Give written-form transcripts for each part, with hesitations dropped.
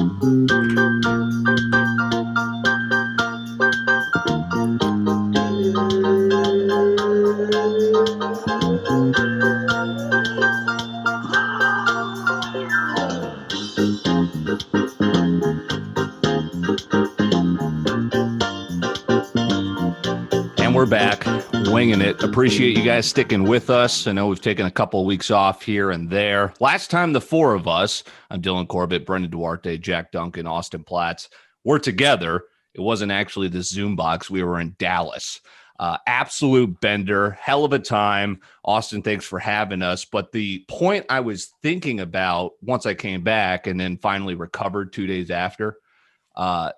We're back, winging it. Appreciate you guys sticking with us. I know we've taken a couple of weeks off here and there. Last time, the four of us, I'm Dylan Corbett, Brendan Duarte, Jack Duncan, Austin Platts, were together. It wasn't actually the Zoom box. We were in Dallas. Absolute bender, hell of a time. Austin, thanks for having us. But the point I was thinking about once I came back and then finally recovered 2 days after, at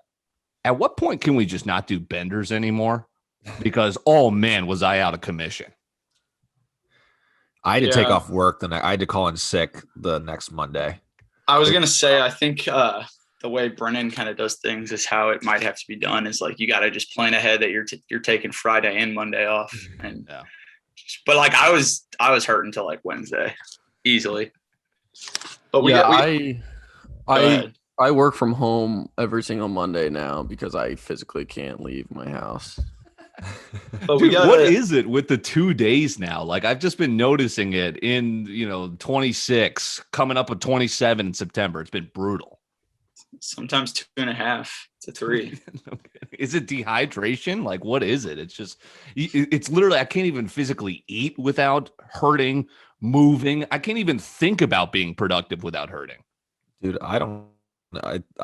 what point can we just not do benders anymore? Because, oh, man, was I out of commission. I had to take off work. Then I had to call in sick the next Monday. I was going to say, I think the way Brennan kind of does things is how it might have to be done is like you got to just plan ahead that you're taking Friday and Monday off. And but like I was hurt until like Wednesday easily. But I work from home every single Monday now because I physically can't leave my house. But dude, what is it with the 2 days now? Like I've just been noticing it in 26 coming up with 27 in September. It's been brutal. Sometimes 2.5 to 3. Is it dehydration? Like what is it? It's literally I can't even physically eat without hurting, moving. I can't even think about being productive without hurting. Dude, I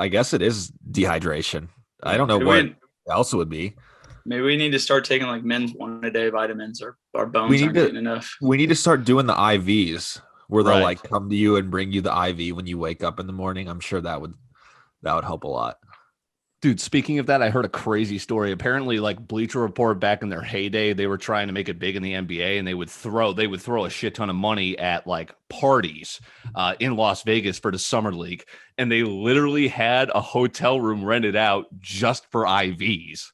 guess it is dehydration. I don't know what else it would be. Maybe we need to start taking like men's 1-a-day vitamins or our bones aren't getting enough. We need to start doing the IVs where they'll like come to you and bring you the IV when you wake up in the morning. I'm sure that would help a lot. Dude, speaking of that, I heard a crazy story. Apparently, like Bleacher Report back in their heyday, they were trying to make it big in the NBA, and they would throw a shit ton of money at like parties in Las Vegas for the Summer League, and they literally had a hotel room rented out just for IVs.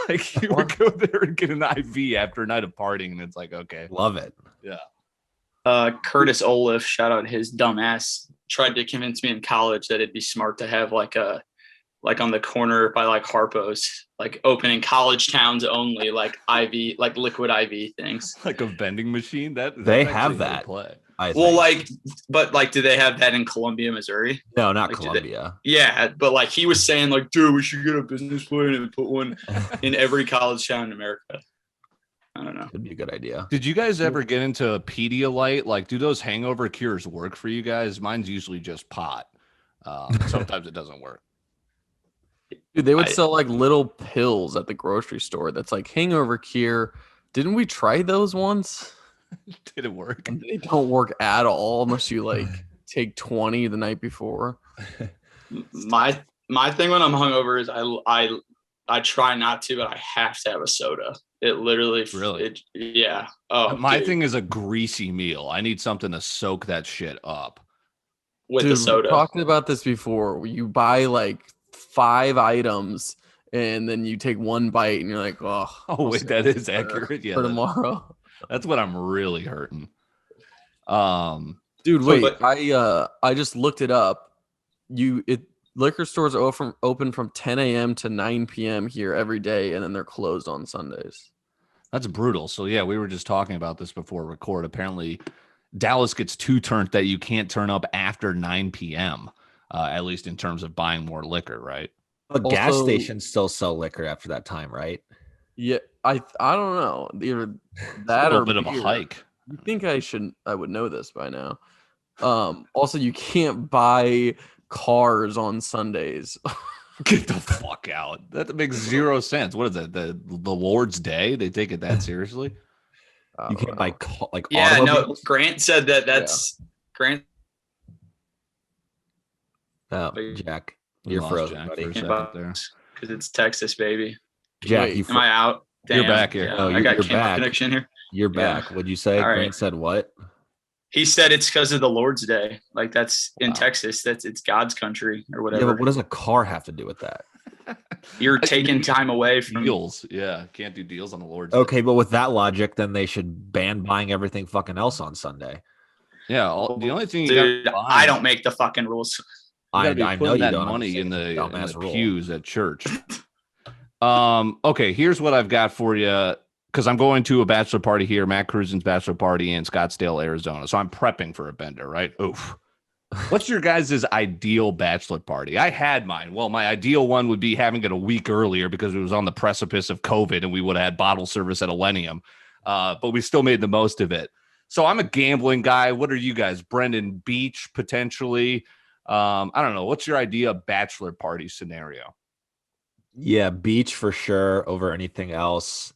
Like you would go there and get an IV after a night of partying, and it's like, okay, love it. Yeah. Curtis Olaf, shout out his dumb ass, tried to convince me in college that it'd be smart to have like on the corner by like Harpo's, like opening college towns only, like IV, like liquid IV things. Like a vending machine that they have that. Play. But do they have that in Columbia, Missouri? No, not like, Columbia. Yeah, but like he was saying, like, dude, we should get a business plan and put one in every college town in America. I don't know. Could be a good idea. Did you guys ever get into Pedialyte? Like, do those hangover cures work for you guys? Mine's usually just pot. Sometimes it doesn't work. Dude, they would sell like little pills at the grocery store. That's like hangover cure. Didn't we try those once? Did it work? They don't work at all unless you like take 20 the night before. My thing when I'm hungover is I try not to, but I have to have a soda. It literally, yeah. Oh, my thing is a greasy meal. I need something to soak that shit up. With the soda. We talked about this before. You buy like 5 items and then you take one bite and you're like, oh wait, that is accurate. Yeah, for tomorrow. That's what I'm really hurting. Dude, wait. I just looked it up. Liquor stores are open from 10 a.m. to 9 p.m. here every day, and then they're closed on Sundays. That's brutal. So yeah, we were just talking about this before record. Apparently, Dallas gets too turned that you can't turn up after 9 p.m. At least in terms of buying more liquor, right? But gas stations still sell liquor after that time, right? Yeah, I don't know. Either that or a bit of a hike. You think I would know this by now. Also, you can't buy cars on Sundays. Get the fuck out. That makes zero sense. What is it? The Lord's Day? They take it that seriously? You can't buy yeah, no, Grant said that's Grant. Oh, Jack, you're frozen, buddy. Because it's Texas, baby. Jack, am I out? Damn. You're back here. Yeah, I got camera connection here. You're back. What'd you say? Grant said what? He said it's because of the Lord's Day. Like that's in Texas. It's God's country or whatever. Yeah, but what does a car have to do with that? You're taking time away from deals. Yeah, can't do deals on the Lord's Day. But with that logic, then they should ban buying everything fucking else on Sunday. Yeah, the only thing I don't make the fucking rules. You gotta be I know putting you that don't. money in the rule. pews at church. Okay, here's what I've got for you because I'm going to a bachelor party here, Matt Cruisen's bachelor party in Scottsdale, Arizona. So I'm prepping for a bender, right? Oof. What's your guys' ideal bachelor party? I had mine. Well, my ideal one would be having it a week earlier because it was on the precipice of COVID and we would have had bottle service at Millennium. But we still made the most of it. So I'm a gambling guy. What are you guys? Brendan, beach potentially? I don't know. What's your idea of bachelor party scenario? Yeah, beach for sure over anything else.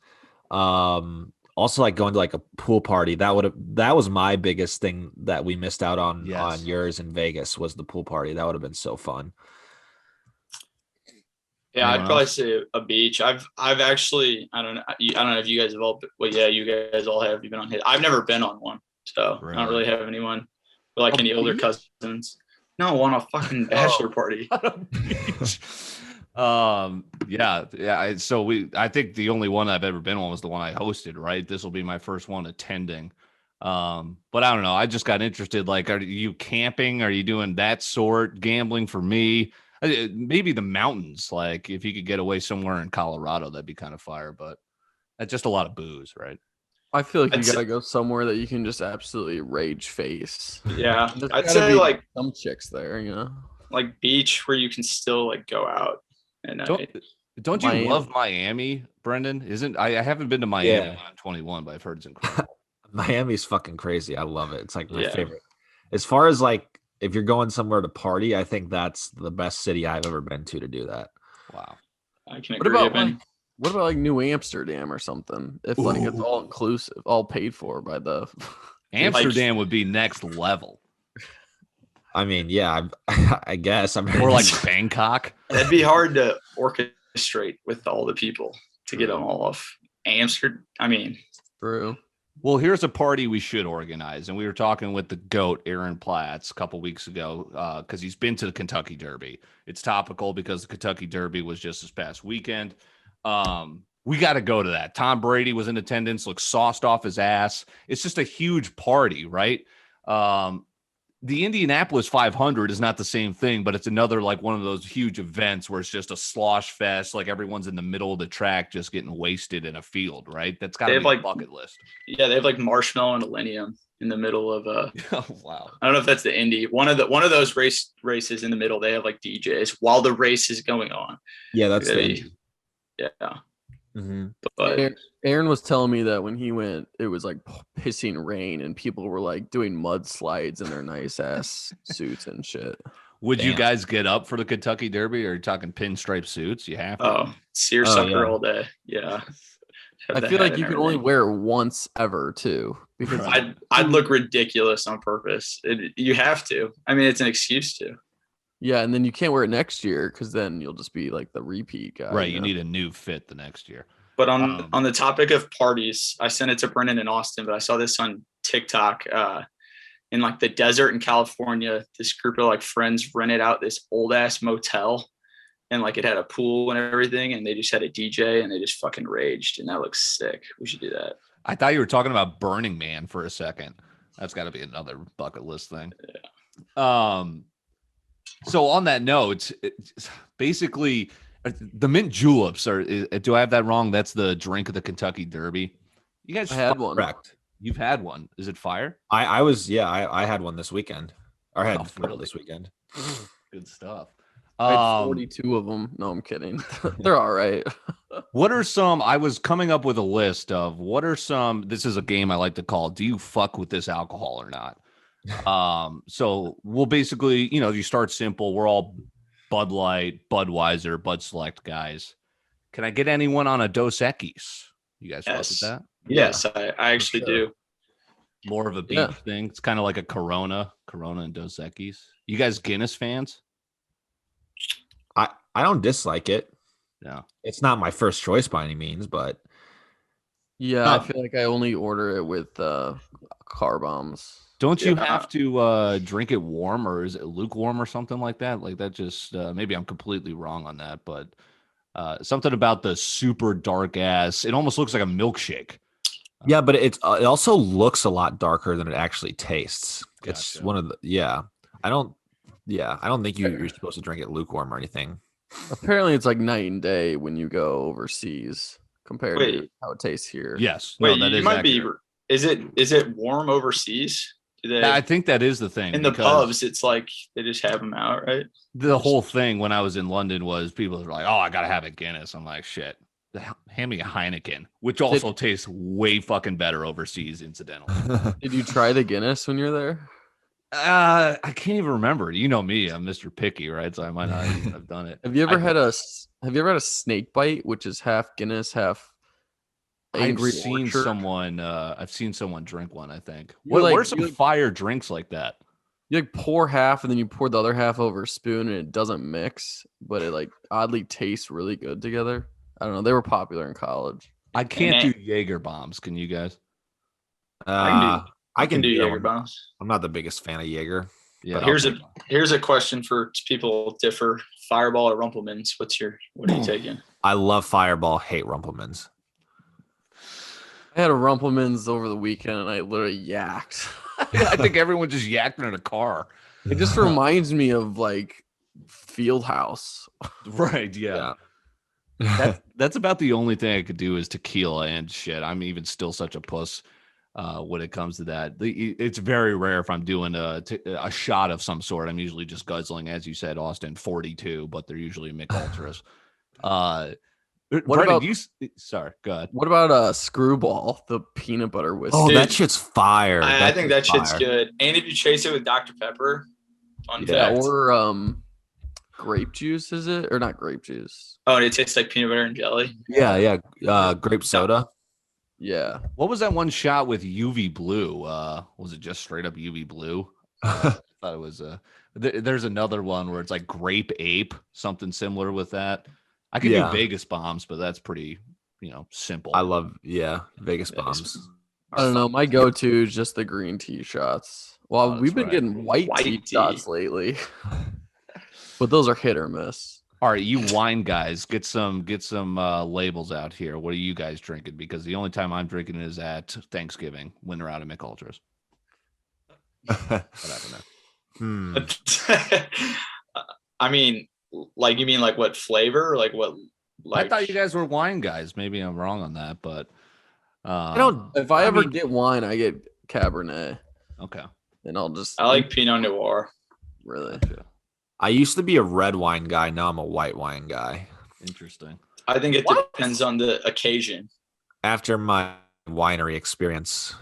Also like going to like a pool party. That was my biggest thing that we missed out on yours in Vegas was the pool party. That would have been so fun. Yeah, Anyone I'd probably say a beach. I've actually I don't know if you guys have all. Well, yeah, you guys all have. You've been on hit. I've never been on one, so I don't really have anyone like any older cousins. No, on a fucking bachelor party. Yeah. So I think the only one I've ever been on was the one I hosted, right? This will be my first one attending. But I don't know. I just got interested. Like, are you camping? Are you doing that sort? Gambling for me? Maybe the mountains. Like, if you could get away somewhere in Colorado, that'd be kind of fire. But that's just a lot of booze, right? I feel like you gotta go somewhere that you can just absolutely rage face. Yeah, I'd say like some chicks there, you know, like beach where you can still like go out. And don't you love Miami, Brendan? I haven't been to Miami when I'm 21, but I've heard it's incredible. Miami's fucking crazy. I love it. It's like my favorite. As far as like if you're going somewhere to party, I think that's the best city I've ever been to do that. Wow. I can agree. What about like New Amsterdam or something? If like it's all inclusive, all paid for by the Amsterdam would be next level. I mean, yeah, I guess. Or like Bangkok. That'd be hard to orchestrate with all the people to get them all off. Amsterdam. I mean, true. Well, here's a party we should organize. And we were talking with the GOAT, Aaron Platts, a couple weeks ago, because he's been to the Kentucky Derby. It's topical because the Kentucky Derby was just this past weekend. We got to go to that. Tom Brady was in attendance, looked sauced off his ass. It's just a huge party, right? The Indianapolis 500 is not the same thing, but it's another like one of those huge events where it's just a slosh fest. Like everyone's in the middle of the track, just getting wasted in a field, right? That's got to be like bucket list. Yeah, they have like Marshmallow and Millennium in the middle of oh, wow. I don't know if that's the Indy. One of those races in the middle. They have like DJs while the race is going on. Yeah, that's the Indy. Yeah. Mm-hmm. But Aaron was telling me that when he went, it was like pissing rain and people were like doing mudslides in their nice ass suits and shit. Would you guys get up for the Kentucky Derby? Or are you talking pinstripe suits? You have to. Oh, seersucker all day. Yeah. I feel like you can only wear it once ever too, because I'd look ridiculous on purpose. You have to. I mean, it's an excuse to. Yeah, and then you can't wear it next year because then you'll just be like the repeat guy. Right, you need a new fit the next year. But on the topic of parties, I sent it to Brendan in Austin, but I saw this on TikTok. In like the desert in California, this group of like friends rented out this old ass motel, and like it had a pool and everything, and they just had a DJ and they just fucking raged, and that looks sick. We should do that. I thought you were talking about Burning Man for a second. That's got to be another bucket list thing. Yeah. So on that note, it's basically the mint juleps do I have that wrong? That's the drink of the Kentucky Derby. You guys had one. Correct. You've had one. Is it fire? I had one this weekend. Or I had this weekend. Good stuff. I had 42 of them. No, I'm kidding. They're all right. What are some? I was coming up with a list of what are some. This is a game I like to call. Do you fuck with this alcohol or not? So we'll basically, you start simple. We're all Bud Light, Budweiser, Bud Select guys. Can I get anyone on a Dos Equis? You guys fuck with that? Yes, I actually do. More of a beach thing. It's kind of like a Corona and Dos Equis. You guys Guinness fans? I don't dislike it. No. It's not my first choice by any means, but yeah, I feel like I only order it with car bombs. Don't you have to drink it warm, or is it lukewarm or something like that? Like that just maybe I'm completely wrong on that, but something about the super dark ass. It almost looks like a milkshake. Yeah, but it also looks a lot darker than it actually tastes. Gotcha. It's one of the Yeah, I don't think you're supposed to drink it lukewarm or anything. Apparently, it's like night and day when you go overseas compared to how it tastes here. Yes. Wait, no, that you is might accurate. Is it warm overseas? I think that is the thing. In the pubs, it's like they just have them out, right? The whole thing when I was in London was people were like, "Oh, I gotta have a Guinness." I'm like, "Shit, hand me a Heineken," which also tastes way fucking better overseas. Incidentally, did you try the Guinness when you're there? I can't even remember. You know me, I'm Mr. Picky, right? So I might not even have done it. Have you ever had a snake bite, which is half Guinness, half Angry Orchard? I've seen someone drink one. I think. What are some fire drinks like that? You like pour half and then you pour the other half over a spoon and it doesn't mix, but it like oddly tastes really good together. I don't know. They were popular in college. I can't do Jaeger bombs. Can you guys? I can do Jaeger bombs. I'm not the biggest fan of Jaeger. Yeah. Here's a question for people differ: Fireball or Rumplemans? What are you taking? I love Fireball. Hate Rumplemans. I had a Rumplemans over the weekend and I literally yacked. I think everyone just yacked in a car. It just reminds me of like Fieldhouse. Right. Yeah. That's about the only thing I could do is tequila and shit. I'm even still such a puss when it comes to that. It's very rare if I'm doing a shot of some sort. I'm usually just guzzling, as you said, Austin, 42, but they're usually Mick Ultras. Sorry, go ahead. What about Screwball, the peanut butter whiskey? Oh, that shit's fire. I think that shit's good. And if you chase it with Dr. Pepper, or grape juice, is it? Or not grape juice? Oh, and it tastes like peanut butter and jelly. Yeah. Grape soda. Yeah. What was that one shot with UV blue? Was it just straight up UV blue? I thought it was there's another one where it's like grape ape, something similar with that. I could do Vegas bombs, but that's pretty, simple. I love, Vegas bombs. I don't know. My go-to is just the green tea shots. Well, we've been getting white tea shots lately, but those are hit or miss. All right, you wine guys, get some labels out here. What are you guys drinking? Because the only time I'm drinking is at Thanksgiving when they're out of Mick Ultras. I mean, like, you mean like what flavor? Like what? I thought you guys were wine guys. Maybe I'm wrong on that, but If I ever get wine, I get Cabernet. Okay. And I like Pinot Noir. Really? Gotcha. I used to be a red wine guy. Now I'm a white wine guy. Interesting. I think it depends on the occasion. After my winery experience,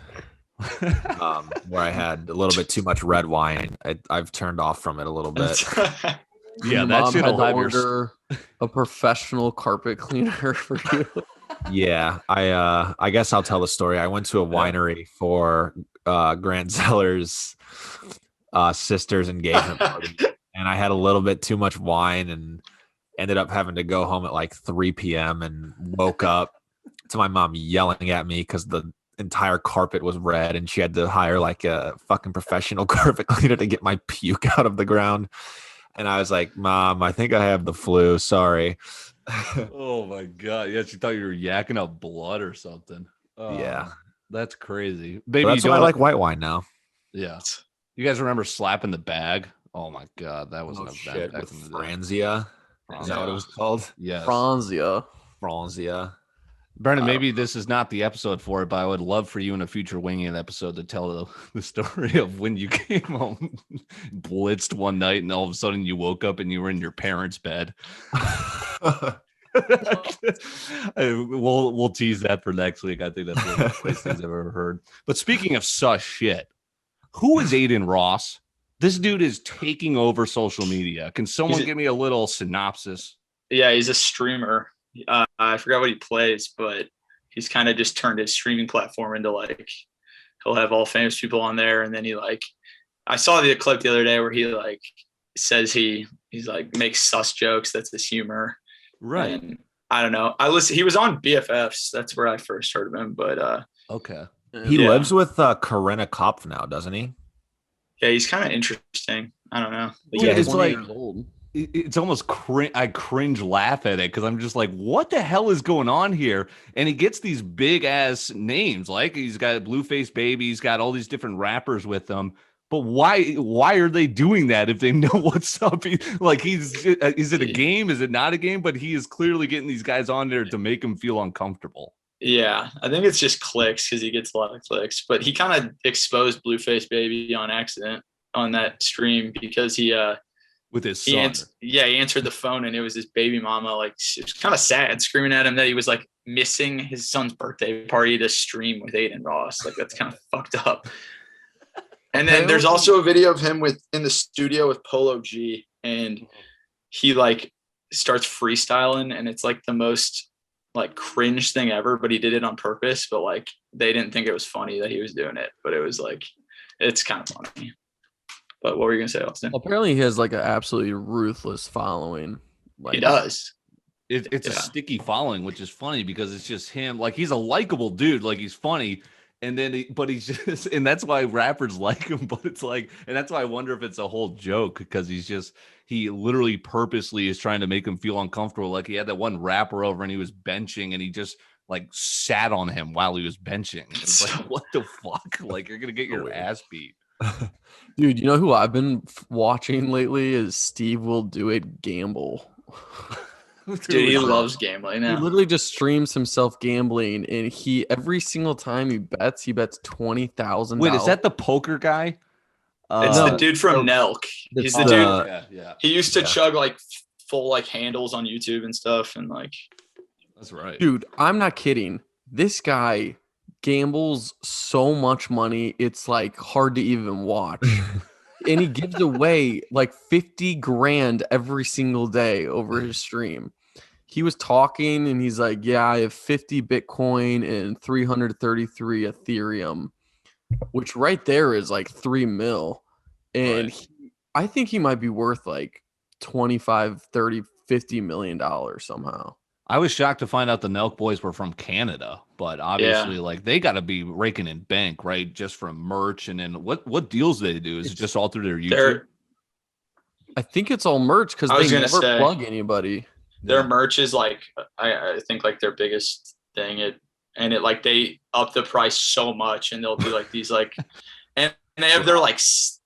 where I had a little bit too much red wine, I've turned off from it a little bit. Yeah, that shit will have order a professional carpet cleaner for you. Yeah, I guess I'll tell the story. I went to a winery for Grant Zeller's sister's engagement party, and I had a little bit too much wine and ended up having to go home at like 3 p.m. and woke up to my mom yelling at me because the entire carpet was red and she had to hire like a fucking professional carpet cleaner to get my puke out of the ground. And I was like, Mom, I think I have the flu. Sorry. Oh my God. Yeah, she thought you were yakking up blood or something. Yeah. That's crazy. Baby, that's why I like white wine now. Yeah. You guys remember slapping the bag? Oh my God. That was an event. With Franzia. Is that what it was called? Yeah. Franzia. Brennan, maybe this is not the episode for it, but I would love for you in a future Wingin' It episode to tell the story of when you came home, blitzed one night, and all of a sudden you woke up and you were in your parents' bed. We'll tease that for next week. I think that's one of the best things I've ever heard. But speaking of sus shit, who is Adin Ross? This dude is taking over social media. Can someone give me a little synopsis? Yeah, he's a streamer. I forgot what he plays, but he's kind of just turned his streaming platform into like, he'll have all famous people on there. And then I saw the clip the other day where he like says he's like makes sus jokes. That's his humor. Right. And I don't know. He was on BFFs. That's where I first heard of him, but okay. He lives with Corinna Kopf now, doesn't he? Yeah, he's kind of interesting. I don't know. Yeah, he's like old. It's almost I cringe laugh at it because I'm just like, what the hell is going on here? And he gets these big ass names, like he's got Blueface Baby, he's got all these different rappers with him. But why are they doing that if they know what's up? Is it a game? Is it not a game? But he is clearly getting these guys on there to make them feel uncomfortable. Yeah, I think it's just clicks because he gets a lot of clicks. But he kind of exposed Blueface Baby on accident on that stream because he with his son. He answered the phone and it was his baby mama. Like, it was kind of sad, screaming at him that he was like missing his son's birthday party to stream with Adin Ross. Like, that's kind of fucked up. And then there's also a video of him in the studio with Polo G, and he like starts freestyling, and it's like the most like cringe thing ever, but he did it on purpose. But like, they didn't think it was funny that he was doing it, but it was like, it's kind of funny. But what were you gonna say, Austin? Apparently he has like an absolutely ruthless following. Like, he does. It's a sticky following, which is funny because it's just him. Like, he's a likable dude. Like, he's funny. And then, but he's just, and that's why rappers like him. But it's like, and that's why I wonder if it's a whole joke because he literally purposely is trying to make him feel uncomfortable. Like, he had that one rapper over and he was benching and he just like sat on him while he was benching. It's like, what the fuck? Like, you're going to get your ass beat. Dude, you know who I've been watching lately is Steve Will Do It Gamble. Dude, he loves gambling now. He literally just streams himself gambling, and every single time he bets $20,000. Wait, is that the poker guy? It's the dude from Nelk. He's the dude. Yeah. He used to chug like full like handles on YouTube and stuff, and like. That's right, dude. I'm not kidding. This guy gambles so much money, it's like hard to even watch. And he gives away like 50 grand every single day over his stream. He was talking and he's like, yeah, I have 50 Bitcoin and 333 Ethereum, which right there is like 3 mil. And I think he might be worth like 25, 30, $50 million somehow. I was shocked to find out the Nelk boys were from Canada, but obviously, like, they got to be raking in bank, right? Just from merch. And then what deals do they do? Is it just all through their YouTube? I think it's all merch because they never plug anybody. Their merch is like, I think like their biggest thing. It like they up the price so much, and they'll do like these like, and they have their like,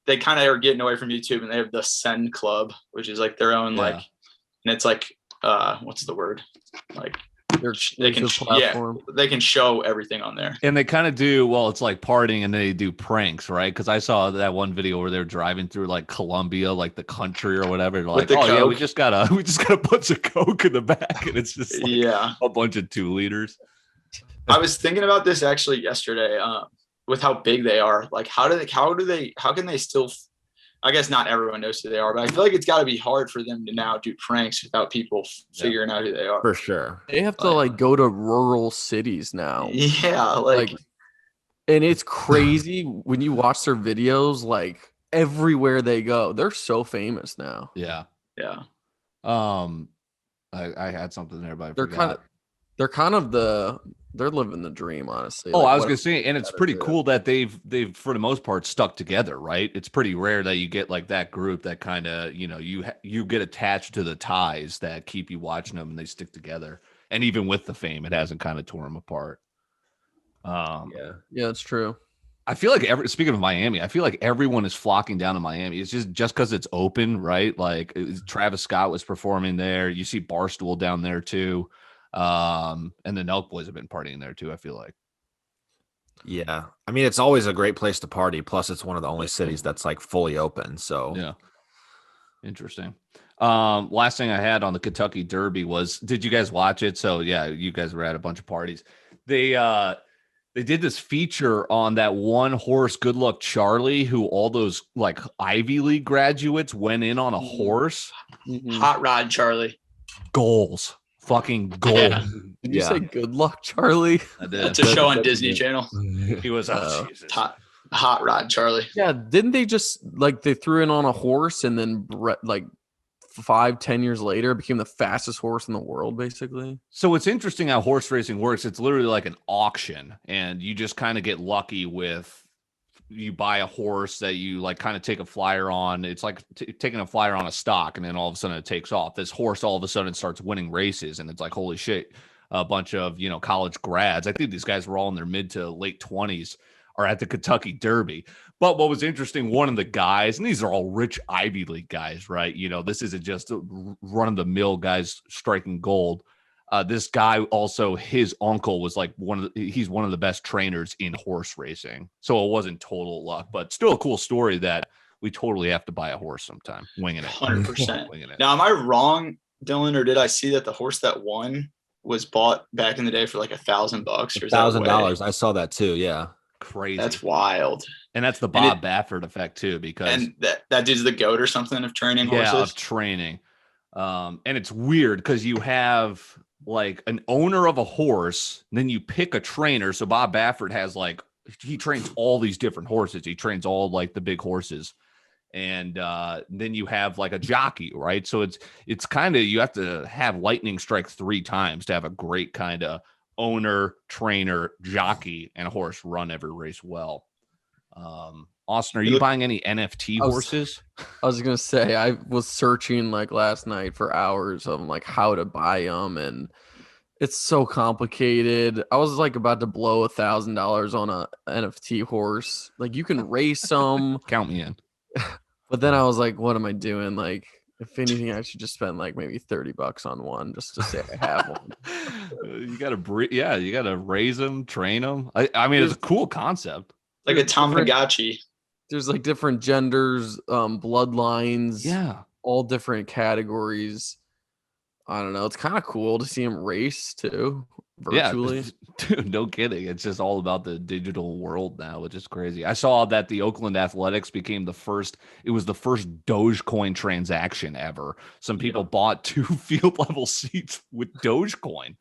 they kind of are getting away from YouTube, and they have the Send Club, which is like their own like, and it's like, what's the word? Like they can show everything on there. And they kind of do, well, it's like partying and they do pranks, right? Because I saw that one video where they're driving through like Colombia, like the country or whatever. They're like, oh yeah, we just got a bunch of Coke in the back, and it's just like a bunch of 2 liters. I was thinking about this actually yesterday, with how big they are. Like, how can they still, I guess not everyone knows who they are, but I feel like it's got to be hard for them to now do pranks without people figuring out who they are. For sure. They have to like go to rural cities now. Yeah. Like, and it's crazy when you watch their videos, like everywhere they go, they're so famous now. Yeah. Yeah. I had something there, but they're living the dream, honestly. Oh, like, I was gonna say, and it's pretty cool that they've for the most part stuck together, right? It's pretty rare that you get like that group that kind of, you get attached to the ties that keep you watching them, and they stick together. And even with the fame, it hasn't kind of torn them apart. Yeah, it's true. I feel like speaking of Miami, I feel like everyone is flocking down to Miami. It's just because it's open, right? Like Travis Scott was performing there. You see Barstool down there too. And the Nelk boys have been partying there too, I feel like. Yeah. I mean, it's always a great place to party. Plus, it's one of the only cities that's like fully open. So yeah. Interesting. Last thing I had on the Kentucky Derby was, did you guys watch it? So yeah, you guys were at a bunch of parties. They did this feature on that one horse, Good Luck Charlie, who all those like Ivy League graduates went in on a horse. Mm-hmm. Hot Rod Charlie. Goals. Fucking gold. Yeah. Did you say Good Luck Charlie? I did. That's a show on Disney Channel. He was Jesus. Hot Rod Charlie. Yeah, didn't they just like they threw in on a horse and then like 5-10 years later it became the fastest horse in the world, basically? So it's interesting how horse racing works. It's literally like an auction, and you just kind of get lucky with, you buy a horse that you like kind of take a flyer on. It's like taking a flyer on a stock, and then all of a sudden it takes off. This horse all of a sudden starts winning races, and it's like, holy shit, a bunch of college grads. I think these guys were all in their mid to late 20s, are at the Kentucky Derby. But what was interesting, one of the guys, and these are all rich Ivy League guys, right? This isn't just run-of-the-mill guys striking gold. This guy also, his uncle was like he's one of the best trainers in horse racing. So it wasn't total luck, but still a cool story that we totally have to buy a horse sometime. Winging it. 100%. Now, am I wrong, Dylan, or did I see that the horse that won was bought back in the day for like $1,000 or $1,000? I saw that too. Yeah. Crazy. That's wild. And that's the Bob Baffert effect too, because that dude's the GOAT or something of training horses. Yeah, of training. And it's weird because you have like an owner of a horse, then you pick a trainer. So Bob Baffert has he trains all these different horses. He trains all like the big horses. And then you have like a jockey, right? So it's kind of, you have to have lightning strike 3 times to have a great kind of owner, trainer, jockey, and a horse run every race well. Austin, are you buying any NFT horses? I was gonna say, I was searching like last night for hours of like how to buy them, and it's so complicated. I was like about to blow $1,000 on a NFT horse. Like you can race them. Count me in. But then I was like, what am I doing? Like, if anything, I should just spend like maybe $30 on one just to say I have one. You gotta raise them, train them. I mean, it's a cool concept. Like a Tamagotchi. There's like different genders, bloodlines, yeah, all different categories. I don't know. It's kind of cool to see them race too, virtually. Yeah, dude, no kidding. It's just all about the digital world now, which is crazy. I saw that the Oakland Athletics became the first Dogecoin transaction ever. Some people bought 2 field level seats with Dogecoin.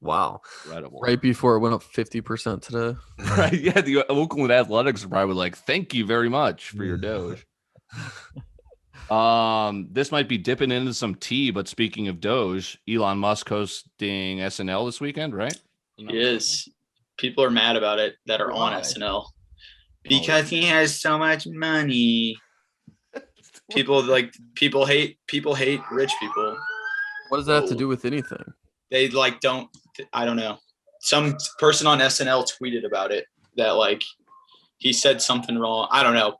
Wow. Incredible. Right before it went up 50% today. Right. Yeah. The Oakland Athletics are probably like, thank you very much for your Doge. This might be dipping into some tea, but speaking of Doge, Elon Musk hosting SNL this weekend, right? He is. People are mad about it that are on SNL because he has so much money. People hate rich people. What does that have to do with anything? They I don't know. Some person on SNL tweeted about it that like he said something wrong. I don't know.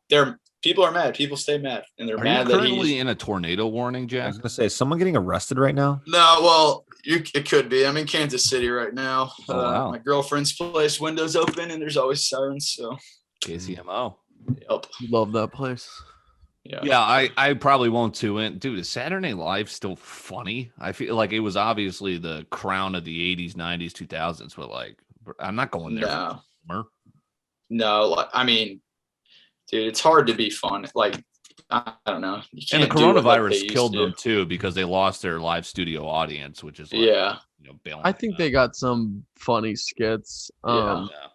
People are mad. People stay mad, and they're mad that he's currently in a tornado warning, Jack. I was gonna say, is someone getting arrested right now? No, well, it could be. I'm in Kansas City right now. Oh, wow. My girlfriend's place, windows open, and there's always sirens. So KCMO. Yep. Love that place. Yeah, I probably won't tune in. Dude, is Saturday Night Live still funny? I feel like it was obviously the crown of the 80s, 90s, 2000s, but like, I'm not going there. No, I mean, dude, it's hard to be fun. Like, I don't know. And the coronavirus killed them too because they lost their live studio audience, which is I think they got some funny skits.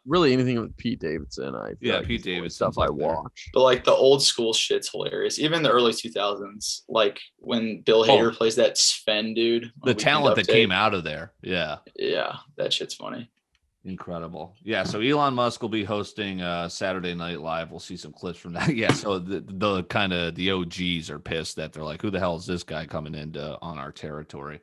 Really anything with Pete Davidson. Pete Davidson stuff I watch. But like the old school shit's hilarious. Even the early 2000s, like when Bill Hader plays that Sven dude. The talent that came out of there. Yeah. Yeah, that shit's funny. Incredible. Yeah, so Elon Musk will be hosting Saturday Night Live. We'll see some clips from that. Yeah, so the kind of the OGs are pissed that they're like, who the hell is this guy coming into on our territory?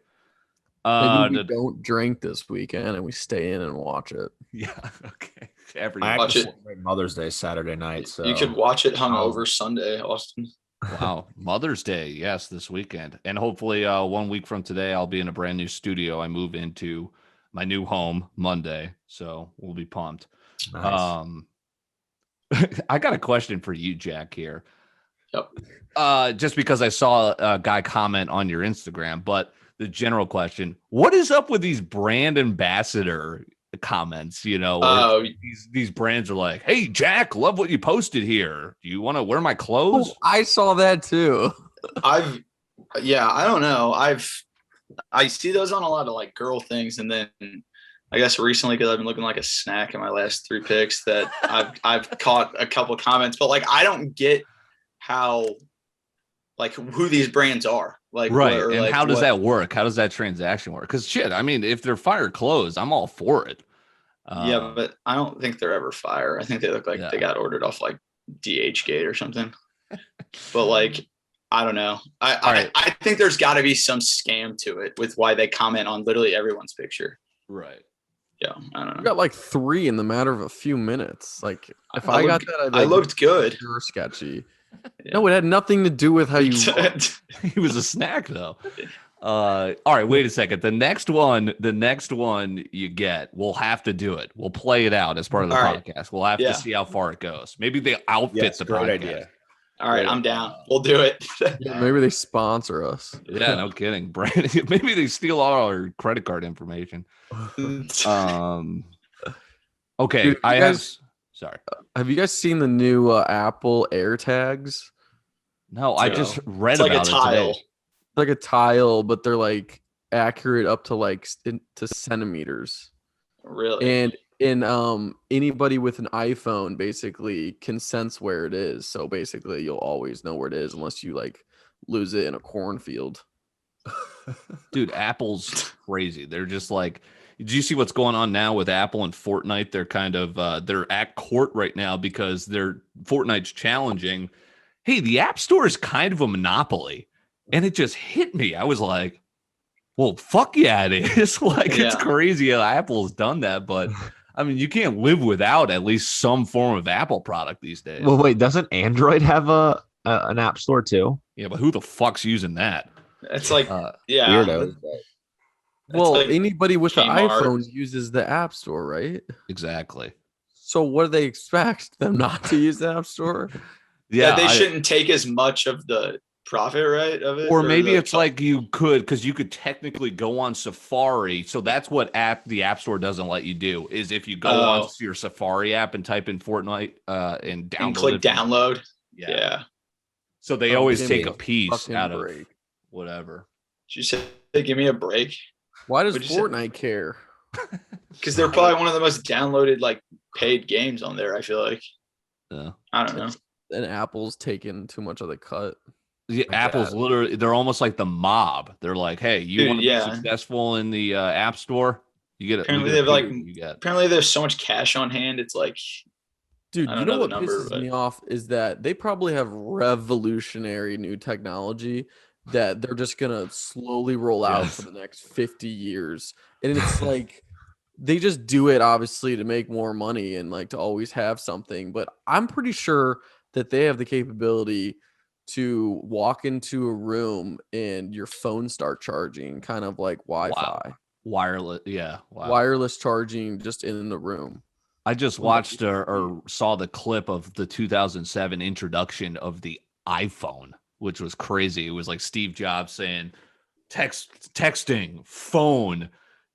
Maybe we don't drink this weekend and we stay in and watch it. Yeah, okay. I watch it Mother's Day Saturday night. So you could watch it hungover Sunday, Austin. Wow, Mother's Day, yes, this weekend, and hopefully 1 week from today, I'll be in a brand new studio. I move into my new home Monday, so we'll be pumped. Nice. I got a question for you, Jack, here. Yep. Just because I saw a guy comment on your Instagram, but the general question, what is up with these brand ambassador comments? These brands are like, hey, Jack, love what you posted here. Do you want to wear my clothes? Oh, I saw that too. I don't know. I see those on a lot of like girl things, and then I guess recently because I've been looking like a snack in my last 3 picks that I've caught a couple comments, but like I don't get how like who these brands are. Like right, and like, how does that work? How does that transaction work? Because shit, I mean, if they're fire clothes, I'm all for it. Yeah, but I don't think they're ever fire. I think they look like they got ordered off like DH Gate or something. But like, I don't know. I think there's got to be some scam to it with why they comment on literally everyone's picture. Right. Yeah, I don't know. You got like 3 in the matter of a few minutes. Like if I got that, I'd I looked good. You're sketchy. Yeah. No, it had nothing to do with how you looked. He was a snack though. All right, wait a second. The next one you get, we'll have to do it. We'll play it out as part of the podcast. We'll have to see how far it goes. Maybe they outfit the great podcast. idea. All right, I'm down. We'll do it. Yeah, maybe they sponsor us. Yeah, no kidding. Brandon, maybe they steal all our credit card information. Okay, Dude, sorry. Have you guys seen the new Apple AirTags? No, I just read it's about like a tile. it today. Like a tile, but they're like accurate up to like to centimeters. Really? And anybody with an iPhone basically can sense where it is. So basically you'll always know where it is unless you like lose it in a cornfield. Dude, Apple's crazy. They're just like, do you see what's going on now with Apple and Fortnite? They're kind of they're at court right now because Fortnite's challenging. Hey, the App Store is kind of a monopoly. And it just hit me. I was like, well, fuck yeah, it is. Like, it's crazy how Apple's done that. But, I mean, you can't live without at least some form of Apple product these days. Well, wait, doesn't Android have an App Store too? Yeah, but who the fuck's using that? It's like, weirdos. Well, like anybody with an Kmart. iPhone uses the App Store, right? Exactly. So what do they expect? Them not to use the App Store? Yeah, they shouldn't take as much of the profit, right, of it. Or maybe it's like you could, because you could technically go on Safari. So that's what the App Store doesn't let you do, is if you go on your Safari app and type in Fortnite and download click download. Yeah. So they always take a piece out of whatever. Did you say, give me a break? Why does Fortnite care? Because they're probably one of the most downloaded, like, paid games on there, I feel like. Yeah. I don't know. And Apple's taking too much of the cut. Yeah, Apple's literally, they're almost like the mob. They're like, hey, you want to be successful in the App Store? You get it. Apparently there's so much cash on hand. It's like, dude, you know what pisses me off is that they probably have revolutionary new technology that they're just going to slowly roll out for the next 50 years. And it's like, they just do it obviously to make more money and like to always have something. But I'm pretty sure that they have the capability to walk into a room and your phone start charging, kind of like Wi-Fi. Wireless, wireless charging just in the room. I just watched or saw the clip of the 2007 introduction of the iPhone, which was crazy. It was like Steve Jobs saying texting, phone,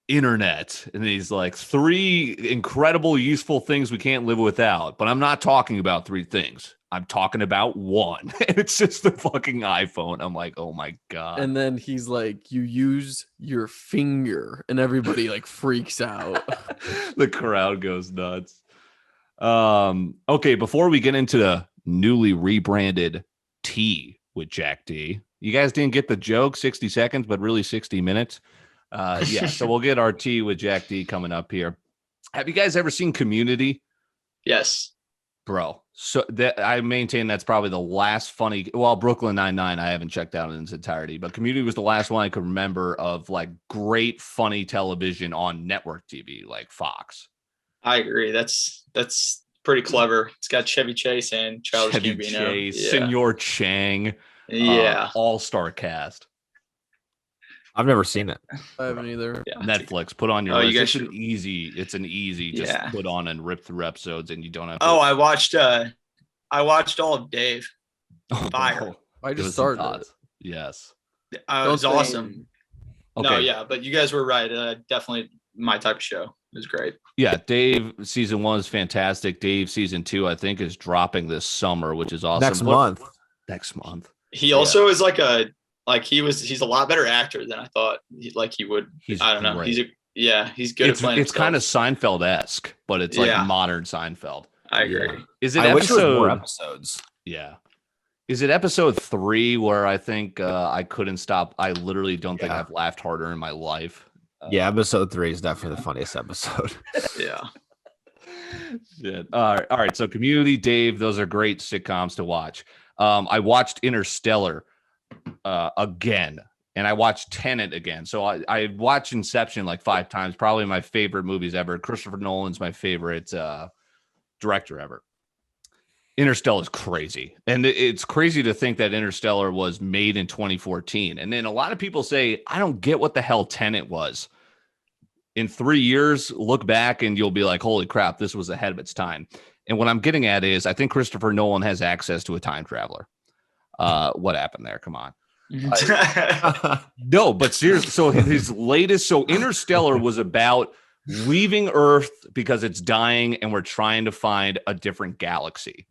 internet, and he's like, 3 incredible useful things we can't live without. But I'm not talking about 3 things. I'm talking about 1. It's just the fucking iPhone. I'm like, oh my God. And then he's like, you use your finger, and everybody like freaks out. The crowd goes nuts. Okay, before we get into the newly rebranded tea with Jack D, you guys didn't get the joke, 60 seconds, but really 60 minutes. So we'll get our tea with Jack D coming up here. Have you guys ever seen Community? Yes. Bro, so I maintain that's probably the last funny. Well, Brooklyn Nine-Nine, I haven't checked out in its entirety, but Community was the last one I could remember of like great funny television on network TV, like Fox. I agree. That's pretty clever. It's got Chevy Chase and Childish Gambino. Chase, Senor Chang, all-star cast. I've never seen it. I haven't either. Yeah. Netflix, put on your list. You guys It's an easy just put on and rip through episodes, and you don't have to. I watched all of Dave. Fire. I just started it. Yes. It was awesome. Okay. No, but you guys were right. Definitely my type of show. It was great. Yeah, Dave season 1 is fantastic. Dave season 2, I think, is dropping this summer, which is awesome. Next month. He also is he's a lot better actor than I thought he would. I don't know. He's good at playing. It's kind of Seinfeld-esque, but it's like modern Seinfeld. I agree. Yeah. Is it I wish there was more episodes. Yeah. Is it episode 3 where I think I couldn't stop? I literally don't think I've laughed harder in my life. Episode 3 is definitely the funniest episode. Yeah. Shit. All right. So Community, Dave, those are great sitcoms to watch. I watched Interstellar again. and I watched Tenet again. So I watched Inception like 5 times, probably my favorite movies ever. Christopher Nolan's my favorite director ever. Interstellar is crazy. And it's crazy to think that Interstellar was made in 2014. And then a lot of people say, I don't get what the hell Tenet was. In 3 years, look back and you'll be like, holy crap, this was ahead of its time. And what I'm getting at is I think Christopher Nolan has access to a time traveler. What happened there? Come on. No, but seriously. So his latest, Interstellar was about leaving Earth because it's dying and we're trying to find a different galaxy.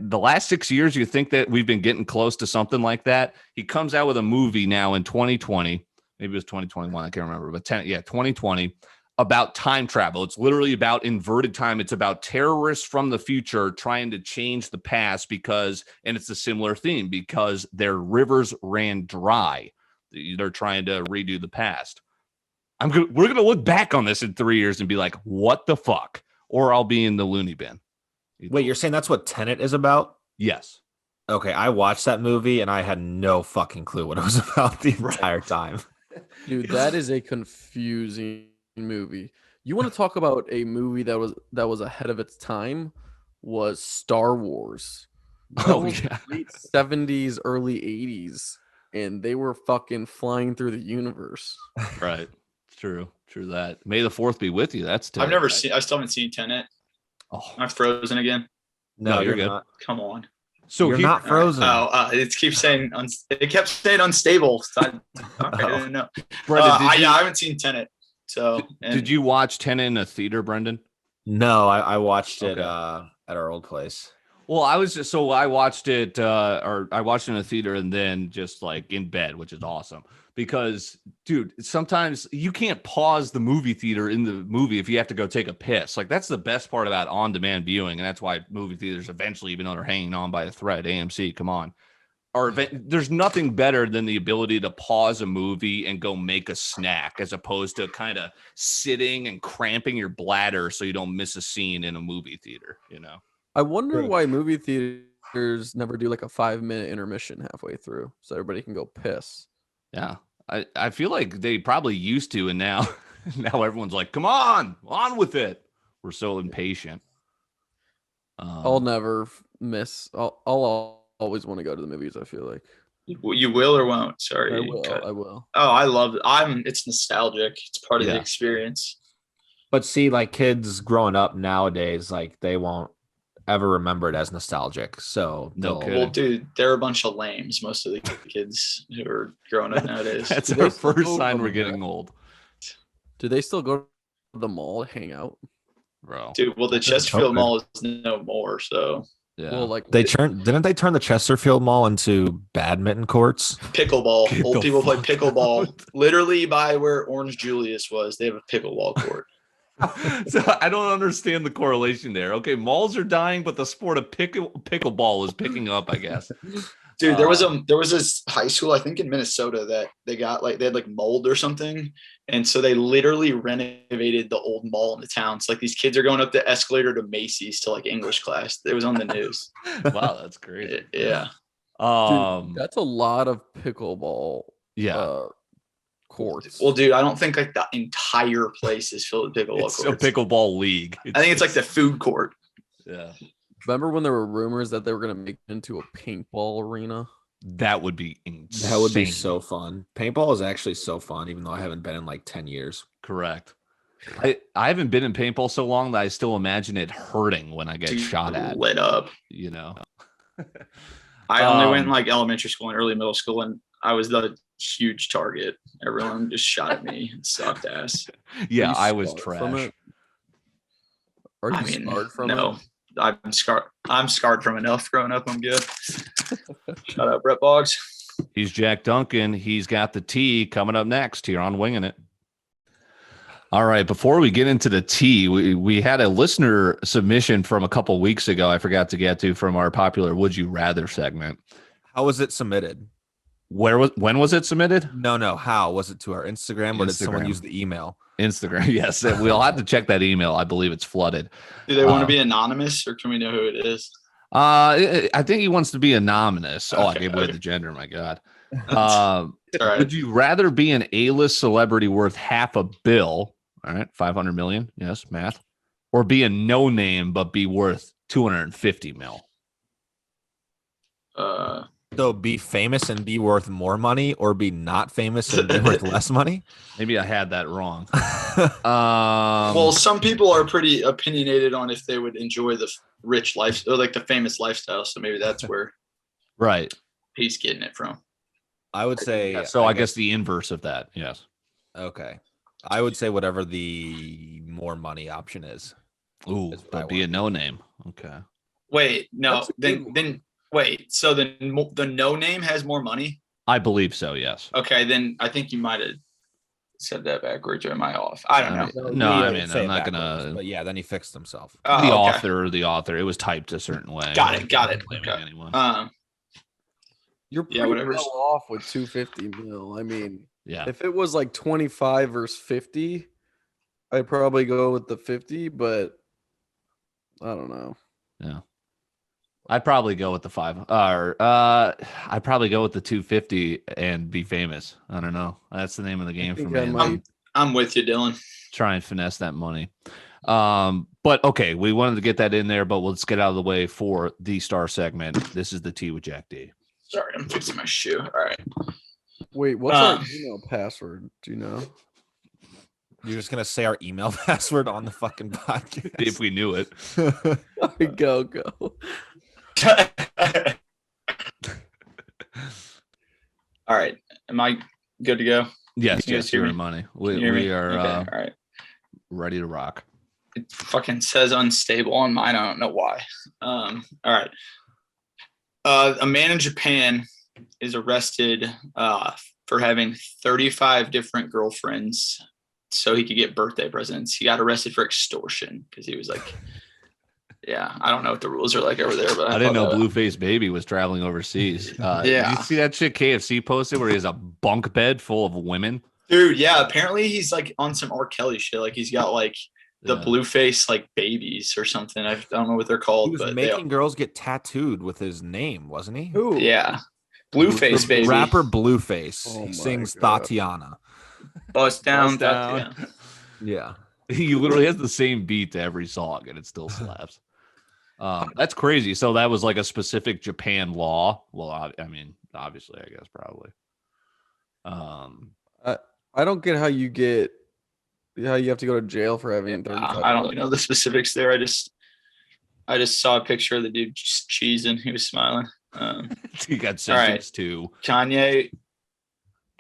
The last 6 years, you think that we've been getting close to something like that? He comes out with a movie now in 2020. Maybe it was 2021. I can't remember, but 2020 about time travel. It's literally about inverted time. It's about terrorists from the future trying to change the past and it's a similar theme because their rivers ran dry. They're trying to redo the past. We're going to look back on this in 3 years and be like, what the fuck? Or I'll be in the loony bin. Wait, you're saying that's what Tenet is about? Yes. Okay, I watched that movie and I had no fucking clue what it was about the entire time. Dude, that is a confusing movie. You want to talk about a movie that was ahead of its time? Was Star Wars. Late 70s, early 80s, and they were fucking flying through the universe. Right. True that. May the 4th be with you. That's I've never seen. I still haven't seen Tenet. Oh, I'm frozen again. No, you're good. Not. Come on. So you're not frozen. It keeps saying it kept saying unstable. So I didn't know. Brendan, I haven't seen Tenet. So did you watch Tenet in a theater, Brendan? No, I watched it at our old place. Well, I watched it I watched it in a theater and then just like in bed, which is awesome because, dude, sometimes you can't pause the movie theater in the movie if you have to go take a piss. Like that's the best part about on-demand viewing, and that's why movie theaters eventually, even though they're hanging on by a thread, AMC, come on. There's nothing better than the ability to pause a movie and go make a snack as opposed to kind of sitting and cramping your bladder so you don't miss a scene in a movie theater, you know? I wonder why movie theaters never do like a 5-minute intermission halfway through so everybody can go piss. Yeah. I feel like they probably used to, and now everyone's like, come on with it. We're so impatient. I'll never miss. I'll always want to go to the movies, I feel like. You will or won't? Sorry. I will. Oh, I love it. It's nostalgic. It's part of the experience. But see, like kids growing up nowadays, like they won't ever remember it as nostalgic. So well, dude, they're a bunch of lames. Most of the kids who are growing up nowadays. That's our first sign we're getting old. Do they still go to the mall to hang out? Bro. Dude, well, the Chesterfield Mall is no more, so yeah. Well, like didn't they turn the Chesterfield Mall into badminton courts? Pickleball. Old people play pickleball. Literally by where Orange Julius was, they have a pickleball court. So I don't understand the correlation there. Okay, malls are dying, but the sport of pickleball is picking up, I guess. Dude, there was this high school, I think in Minnesota, that they had mold or something. And so they literally renovated the old mall in the town. So like these kids are going up the escalator to Macy's to like English class. It was on the news. Wow, that's crazy. Yeah. Dude, that's a lot of pickleball. Yeah. Courts. Well, dude, I don't think like the entire place is filled with pickleball courts. A pickleball league. I think it's like the food court. Yeah. Remember when there were rumors that they were going to make it into a paintball arena? That would be insane. That would be so fun. Paintball is actually so fun, even though I haven't been in like 10 years. Correct. I haven't been in paintball so long that I still imagine it hurting when I get shot at. Lit up. You know. I only went in like elementary school and early middle school, and I was the huge target. Everyone just shot at me and sucked ass. Yeah, I was trash. Are you scarred from it? No, I'm scarred. I'm scarred from enough growing up. I'm good. Shout out Brett Boggs. He's Jack Duncan. He's got the tea coming up next here on Wingin' It. All right, before we get into the tea, we had a listener submission from a couple weeks ago I forgot to get to from our popular Would You Rather segment. How was it submitted? When was it submitted? No. How was it to our Instagram or did someone use the email? Instagram. Yes. We'll have to check that email. I believe it's flooded. Do they want to be anonymous or can we know who it is? I think he wants to be anonymous. I gave away the gender. My God. All right. Would you rather be an A-list celebrity worth $500 million? All right, 500 million. Yes, math. Or be a no-name but be worth 250 mil. So be famous and be worth more money, or be not famous and be worth less money? Maybe I had that wrong. Well, some people are pretty opinionated on if they would enjoy the rich life or like the famous lifestyle. So maybe that's where right. he's getting it from. I would say. Yeah, so I guess the inverse of that. Yes. Okay. I would say whatever the more money option is. Ooh, but be a no-name. Okay. Wait, no, then wait. So the no name has more money? I believe so. Yes. Okay, then I think you might have said that backwards, or am I off? I don't know. No, I mean I'm not gonna. But yeah, then he fixed himself. The author. It was typed a certain way. Got it. Blaming Okay. anyone. You're pretty well off with 250 mil. I mean, yeah. If it was like 25 versus 50, I'd probably go with the 50, but I don't know. Yeah. I'd probably go with the 5 I'd probably go with the 250 and be famous. I don't know. That's the name of the game for me. I'm with you, Dylan. Try and finesse that money. But okay, we wanted to get that in there, but let's get out of the way for the star segment. This is the Tea with Jack D. Sorry, I'm fixing my shoe. All right. Wait, what's our email password? Do you know? You're just gonna say our email password on the fucking podcast if we knew it. Go. All right. Am I good to go? Yes, you're in money. We are all right. Ready to rock. It fucking says unstable on mine. I don't know why. All right. A man in Japan is arrested for having 35 different girlfriends so he could get birthday presents. He got arrested for extortion because he was like, yeah, I don't know what the rules are like over there, but I didn't know Blueface Baby was traveling overseas. Yeah. Did you see that shit KFC posted where he has a bunk bed full of women? Dude, yeah, apparently he's like on some R. Kelly shit. Like he's got like the Blueface like babies or something. I don't know what they're called. He was making girls get tattooed with his name, wasn't he? Ooh. Yeah. Blueface Baby. Rapper Blueface. He sings Tatiana. Bust down. Tatiana. Yeah. He literally has the same beat to every song and it still slaps. That's crazy. So that was like a specific Japan law. Well, I mean, obviously, I guess probably. I don't get how you have to go to jail for having 35. I don't know the specifics there. I just saw a picture of the dude just cheesing. He was smiling. He got sentenced to Kanye.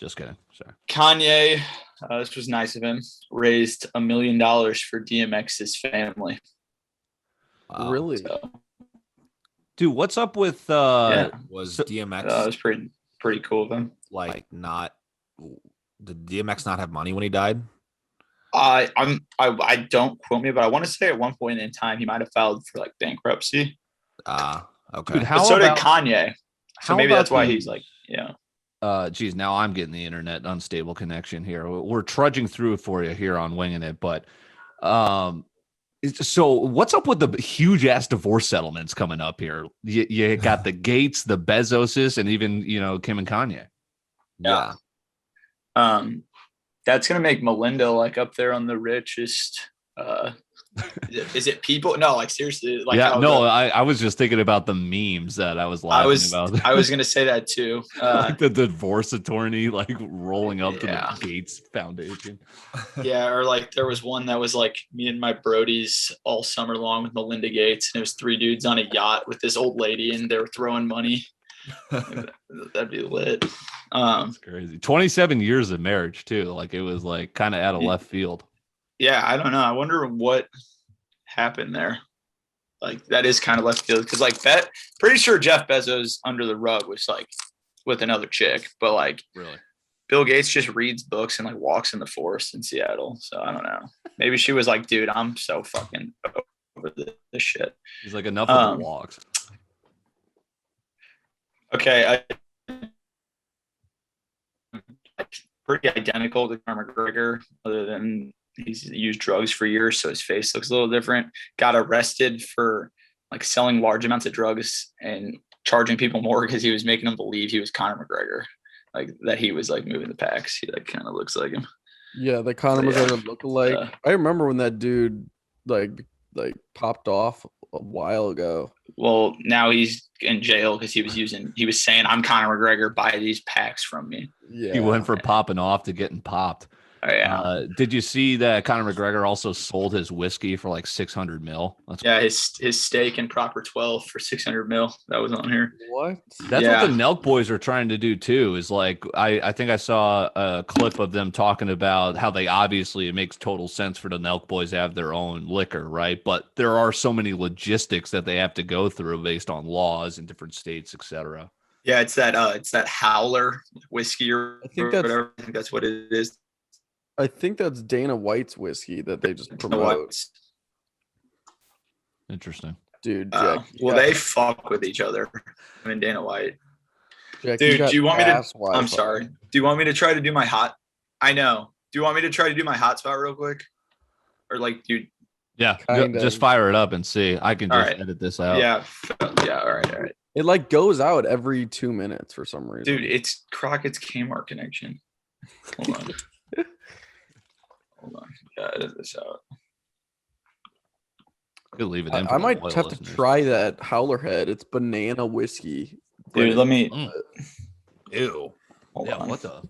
Just kidding. Sorry. Kanye, this was nice of him, raised $1 million for DMX's family. Wow. Really? So, dude, what's up with was DMX? It was pretty cool of him. Like, not did DMX not have money when he died? I don't quote me, but I want to say at one point in time he might have filed for like bankruptcy. Okay. Dude, but so did Kanye. So maybe that's why he's like, yeah. Geez, now I'm getting the internet unstable connection here. We're trudging through it for you here on Winging It, but so what's up with the huge ass divorce settlements coming up here? You got the Gates, the Bezoses, and even Kim and Kanye. Yeah. That's gonna make Melinda like up there on the richest. Is it people? No, like seriously. Like I was just thinking about the memes that I was laughing about. I was gonna say that too. Like the divorce attorney like rolling up to the Gates Foundation. Yeah, or like there was one that was like me and my Brodies all summer long with Melinda Gates, and it was 3 dudes on a yacht with this old lady, and they were throwing money. That'd be lit. That's crazy. 27 years of marriage too. Like it was like kind of out of left field. Yeah, I don't know. I wonder what happened there. Like that is kind of left field because like pretty sure Jeff Bezos under the rug was like with another chick, but like really Bill Gates just reads books and like walks in the forest in Seattle. So I don't know. Maybe she was like, dude, I'm so fucking over this shit. He's like, enough of the walks. Okay, pretty identical to Conor McGregor, other than he's used drugs for years, so his face looks a little different. Got arrested for like selling large amounts of drugs and charging people more because he was making them believe he was Conor McGregor. like that he was like moving the packs. He like kind of looks like him. Yeah, the Conor McGregor lookalike. I remember when that dude like popped off a while ago. Well, now he's in jail because he was saying, "I'm Conor McGregor, buy these packs from me." Yeah, he went from popping off to getting popped. Oh, yeah. Did you see that Conor McGregor also sold his whiskey for like $600 million? His steak and proper 12 for $600 million. That was on here. What? That's what the Nelk boys are trying to do too. Is like I think I saw a clip of them talking about how they obviously it makes total sense for the Nelk boys to have their own liquor, right? But there are so many logistics that they have to go through based on laws in different states, etc. Yeah, it's that Howler whiskey or whatever. I think that's what it is. I think that's Dana White's whiskey that they just promote. Interesting. Dude, Jack. They fuck with each other. I mean, Dana White. Jack, dude, do you want me to? I'm sorry. Do you want me to try to do my hot? I know. Do you want me to try to do my hotspot real quick? Or like, dude? Yeah, just fire it up and see. I can just edit this out. Yeah. All right. It like goes out every 2 minutes for some reason. Dude, it's Crockett's Kmart connection. Hold on. Yeah, edit this out. Could leave it in. I might have to try that Howler Head. It's banana whiskey. Dude, let me. Ew. Hold on. What the?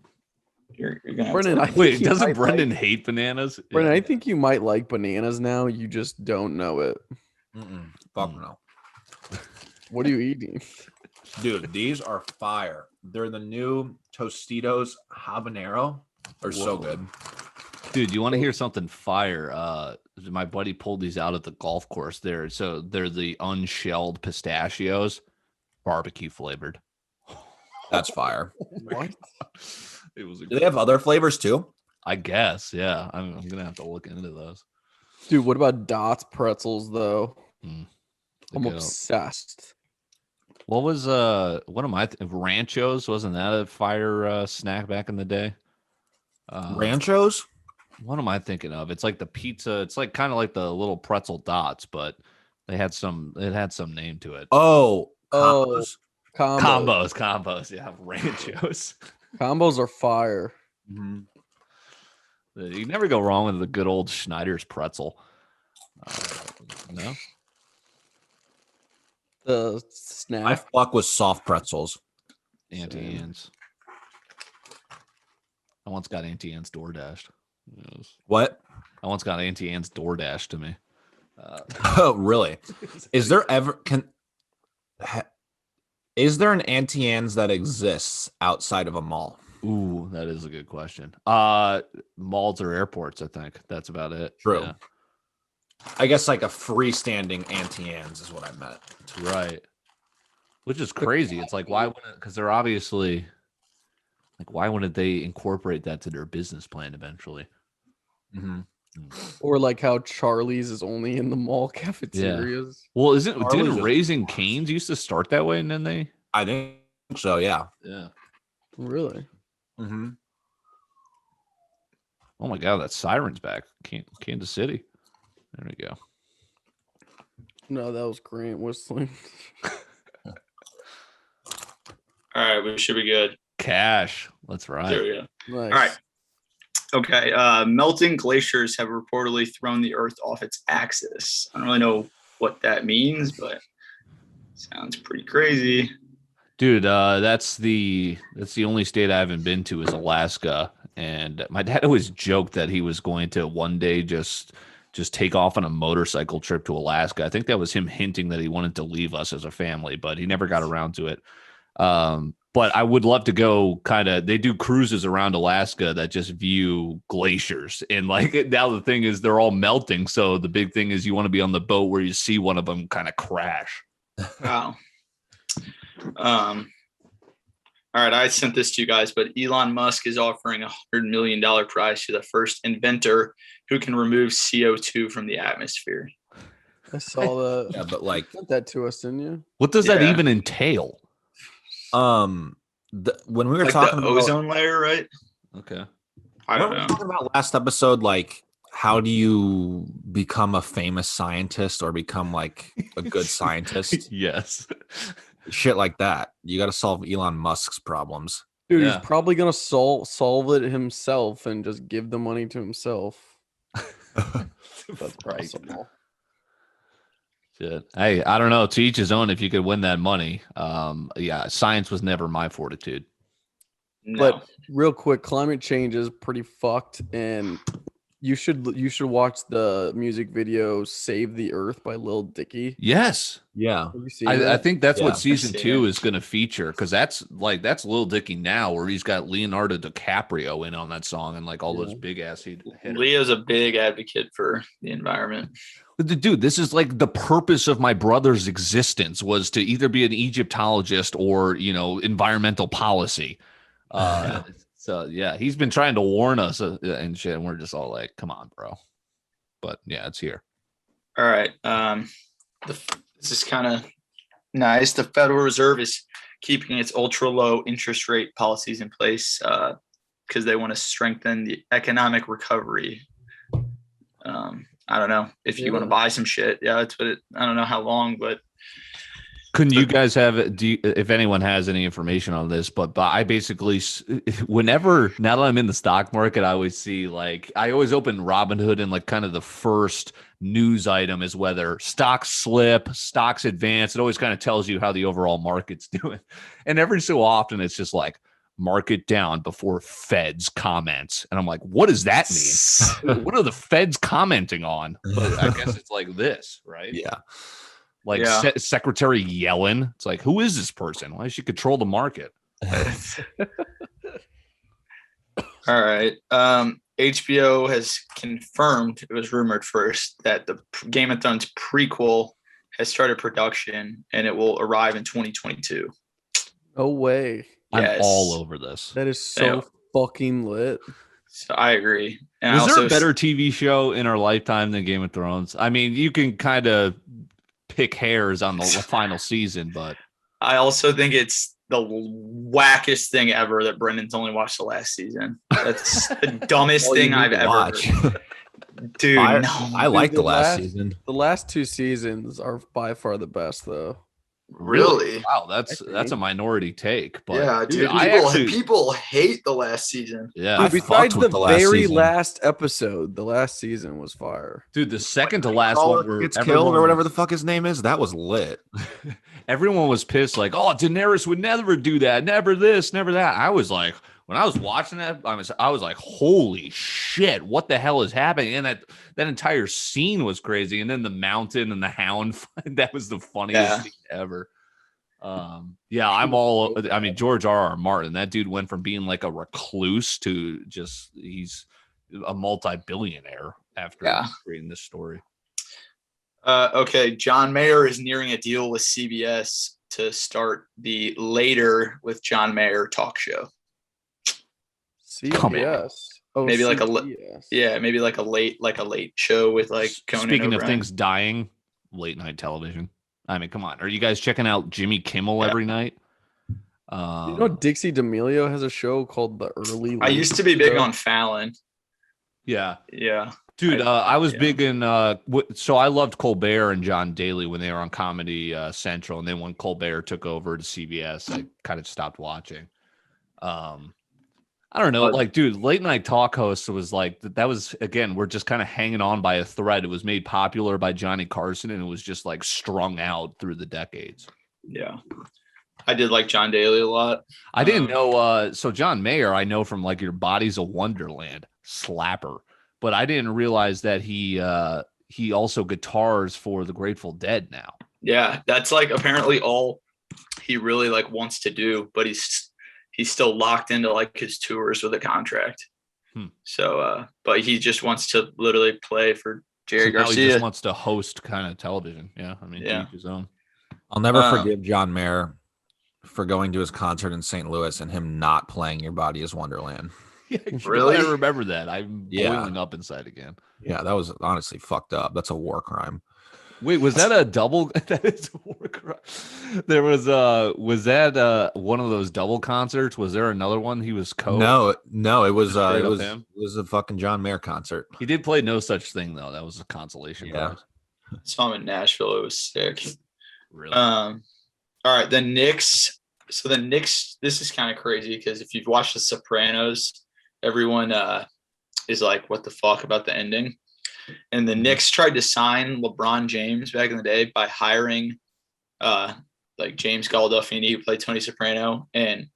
You're gonna Brendan, wait, doesn't Brendan hate bananas? Brendan, I think you might like bananas now. You just don't know it. Fuck no. What are you eating? Dude, these are fire. They're the new Tostitos habanero. They're so good. Dude, you want to hear something fire? My buddy pulled these out at the golf course there. So they're the unshelled pistachios, barbecue flavored. That's fire. What? It was. Do they have other flavors too? I guess. Yeah, I'm gonna have to look into those. Dude, what about Dots pretzels though? I'm Go. obsessed. What was what am I Ranchos? Wasn't that a fire snack back in the day? Ranchos? What am I thinking of? It's like the pizza. It's like kind of like the little pretzel dots, but it had some name to it. Combos. Combos. Yeah, Ranchos. Combos are fire. Mm-hmm. You never go wrong with the good old Schneider's pretzel. No. The snack. I fuck with soft pretzels. Auntie Anne's. I once got Auntie Anne's door dashed. What? I once got Auntie Anne's door dashed to me. Oh, really? Is there an Auntie Anne's that exists outside of a mall? Ooh, that is a good question. Malls or airports, I think. That's about it. True. Yeah. I guess like a freestanding Auntie Anne's is what I meant. Right. Which is crazy. It's like, why wouldn't, because they're obviously, like, why wouldn't they incorporate that to their business plan eventually? Mm-hmm. Or like how Charlie's is only in the mall cafeterias. Yeah. Well, didn't Raising Cane's used to start that way and then they? I think so, yeah. Yeah. Really? Mm-hmm. Oh my God, that siren's back. Kansas City. There we go. No, that was Grant whistling. All right, we should be good. Cash. Let's ride. There we go. Nice. All right. Okay. Melting glaciers have reportedly thrown the Earth off its axis. I don't really know what that means, but sounds pretty crazy. Dude, that's the only state I haven't been to is Alaska. And my dad always joked that he was going to one day just take off on a motorcycle trip to Alaska. I think that was him hinting that he wanted to leave us as a family, but he never got around to it. But I would love to go they do cruises around Alaska that just view glaciers. And like now the thing is they're all melting. So the big thing is you want to be on the boat where you see one of them kind of crash. Wow. All right, I sent this to you guys, but Elon Musk is offering $100 million prize to the first inventor who can remove CO2 from the atmosphere. I saw that. Yeah, but like sent that to us, didn't you? What does that even entail? When we were like talking the about ozone layer, right? Okay. I don't know. We were talking about last episode, like how do you become a famous scientist or become like a good scientist? Yes. Shit like that. You got to solve Elon Musk's problems. Dude, he's probably gonna solve it himself and just give the money to himself. That's possible. Shit. Hey, I don't know. To each his own. If you could win that money, yeah, science was never my fortitude. No. But real quick, climate change is pretty fucked, and you should watch the music video "Save the Earth" by Lil Dicky. Yes. Yeah. Have you seen I that? think that's what I've season seen 2 it. is going to feature, because that's Lil Dicky now, where he's got Leonardo DiCaprio in on that song and like all those big ass hitters. Leo's a big advocate for the environment. Dude, this is like the purpose of my brother's existence, was to either be an Egyptologist or, environmental policy. So yeah, he's been trying to warn us and shit, and we're just all like, come on, bro. But yeah, it's here. All right. This is kind of nice. The Federal Reserve is keeping its ultra low interest rate policies in place because they want to strengthen the economic recovery. I don't know if you want to buy some shit. Yeah, that's what I don't know how long, but couldn't you guys have if anyone has any information on this, but I basically, whenever, now that I'm in the stock market, I always see I always open Robinhood, and like kind of the first news item is whether stocks slip, stocks advance. It always kind of tells you how the overall market's doing. And every so often it's just like market down before Feds comments. And I'm like, what does that mean? What are the Feds commenting on? But I guess it's like this, right? Yeah. Secretary Yellen. It's like, who is this person? Why does she control the market? All right. HBO has confirmed, it was rumored first, that the Game of Thrones prequel has started production and it will arrive in 2022. No way. I'm all over this. That is so fucking lit. So I agree. And Was there a better TV show in our lifetime than Game of Thrones? I mean, you can kind of pick hairs on the final season, but I also think it's the wackest thing ever that Brendan's only watched the last season. That's the dumbest thing I've ever heard. Dude, I like the last season. The last 2 seasons are by far the best, though. Really? Wow, that's a minority take. But yeah, dude, people hate the last season. Yeah, besides the very last episode, the last season was fire. Dude, the second to last one gets killed or whatever the fuck his name is, that was lit. Everyone was pissed, like, oh, Daenerys would never do that, never this, never that. I was like, when I was watching that, I was like, holy shit, what the hell is happening? And that entire scene was crazy. And then the mountain and the hound, that was the funniest thing ever. George R.R. Martin, that dude went from being like a recluse to just, he's a multi-billionaire after creating this story. Okay, John Mayer is nearing a deal with CBS to start the Later with John Mayer talk show. CBS. Oh, maybe CBS. maybe like a late show with like Conan Speaking O'Brien. of things dying, late night television. I mean, come on. Are you guys checking out Jimmy Kimmel every night? Dixie D'Amelio has a show called The Early. I used to be big on Fallon. Yeah. Yeah. Dude, I was big in so I loved Colbert and John Daly when they were on Comedy Central, and then when Colbert took over to CBS, I kind of stopped watching. I don't know, dude, late night talk host was like, that was, again, we're just kind of hanging on by a thread. It was made popular by Johnny Carson, and it was just like strung out through the decades. Yeah. I did like John Daly a lot. I didn't know. So John Mayer, I know from like Your Body's a Wonderland, slapper, but I didn't realize that he also guitars for the Grateful Dead now. Yeah. That's like apparently all he really like wants to do, but he's still locked into like his tours with a contract. So, but he just wants to literally play for Jerry Garcia. He just wants to host kind of television. Yeah. I mean, to each his own. I'll never forgive John Mayer for going to his concert in St. Louis and him not playing Your Body is Wonderland. Yeah, really? I remember that. I'm boiling up inside again. Yeah, that was honestly fucked up. That's a war crime. Wait, was that a double? That is a war crime. There was that one of those double concerts? Was there another one? He was No, it was him. It was a fucking John Mayer concert. He did play No Such Thing though. That was a consolation prize. Saw him in Nashville. It was sick. Really? All right, the Knicks So the Knicks, this is kind of crazy because if you've watched The Sopranos, everyone is like, what the fuck about the ending? And the Knicks tried to sign LeBron James back in the day by hiring like James Gandolfini, who played Tony Soprano, and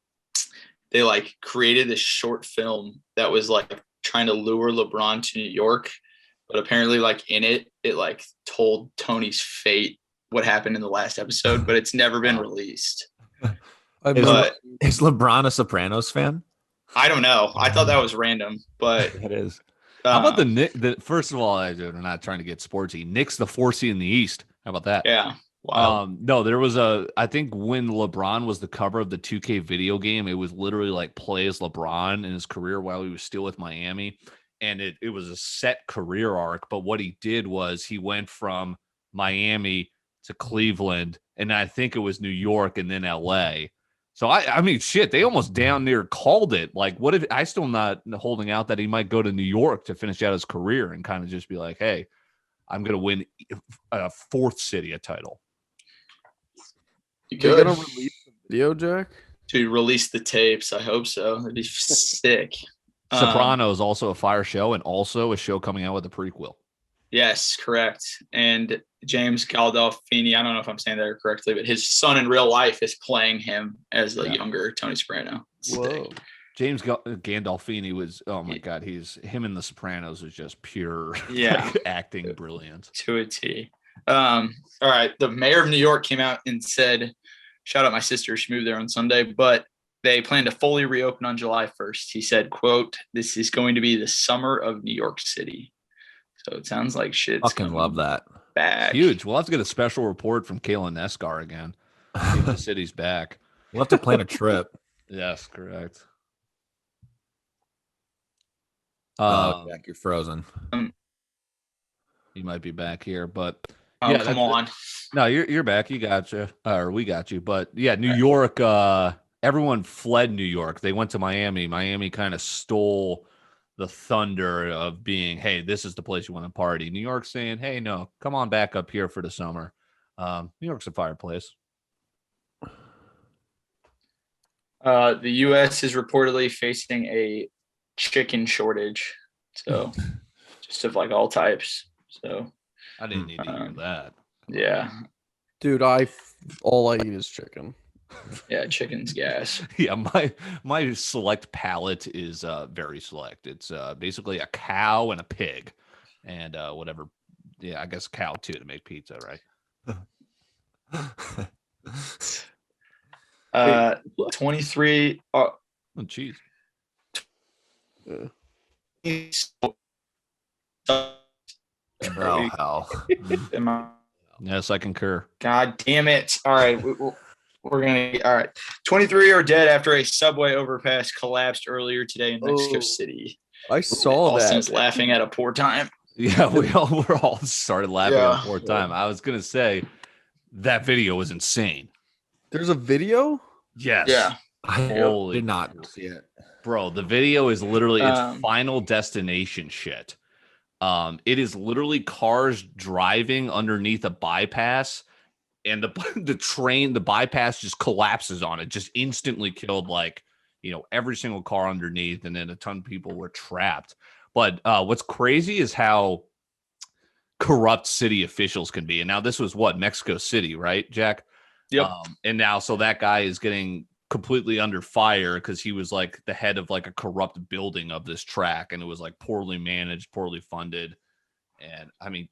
they like created this short film that was like trying to lure LeBron to New York. But apparently, like in it like told Tony's fate, what happened in the last episode, but it's never been released. Is LeBron a Sopranos fan? I don't know. I thought that was random, but it is. How about the Knicks? First of all, I'm not trying to get sportsy. Knicks, the 4 seed in the East. How about that? Yeah. Wow. No, there was I think when LeBron was the cover of the 2K video game, it was literally like play as LeBron in his career while he was still with Miami. And it was a set career arc. But what he did was he went from Miami to Cleveland, and I think it was New York and then LA. So I mean, shit, they almost down near called it. Like, what if I still not holding out that he might go to New York to finish out his career and kind of just be like, hey, I'm going to win a fourth city a title. You're going to release the video, Jack? To release the tapes. I hope so. That'd be sick. Sopranos also a fire show and also a show coming out with a prequel. Yes, correct. And James Gandolfini, I don't know if I'm saying that correctly, but his son in real life is playing him as the younger Tony Soprano. Whoa. James Gandolfini was, oh my God, him in The Sopranos is just pure acting brilliance. To a T. All right. The mayor of New York came out and said, shout out my sister, she moved there on Sunday, but they plan to fully reopen on July 1st. He said, quote, this is going to be the summer of New York City. So it sounds like shit. Fucking love that. Back. Huge. We'll have to get a special report from Kalen Escar again. The city's back. We'll have to plan a trip. Yes, correct. Jack, you're frozen. You might be back here, but come on. No, you're back. You got you, or we got you. But yeah, New York. Everyone fled New York. They went to Miami. Miami kind of stole the thunder of being, hey, this is the place you want to party. New York saying, hey, no, come on back up here for the summer. New York's a fireplace. The U.S. is reportedly facing a chicken shortage. So just of like all types. So I didn't need to hear that. Yeah. Dude, all I eat is chicken. Yeah, chicken's gas. Yeah, my select palate is very select. It's basically a cow and a pig, and whatever. Yeah, I guess cow too to make pizza, right? 23. Oh, jeez. Oh hell. Yes, I concur. God damn it! All right. We're going to – all right. 23 are dead after a subway overpass collapsed earlier today in Mexico City. I saw Austin's that. Laughing at a poor time. Yeah, we're all started laughing at a poor time. I was going to say that video was insane. There's a video? Yes. Yeah. I did not see it. Bro, the video is literally it's Final Destination shit. It is literally cars driving underneath a bypass. And the bypass just collapses on it, just instantly killed every single car underneath, and then a ton of people were trapped. But what's crazy is how corrupt city officials can be. And now this was Mexico City, right, Jack? Yep. And now so that guy is getting completely under fire because he was like the head of like a corrupt building of this track, and it was like poorly managed, poorly funded. And I mean,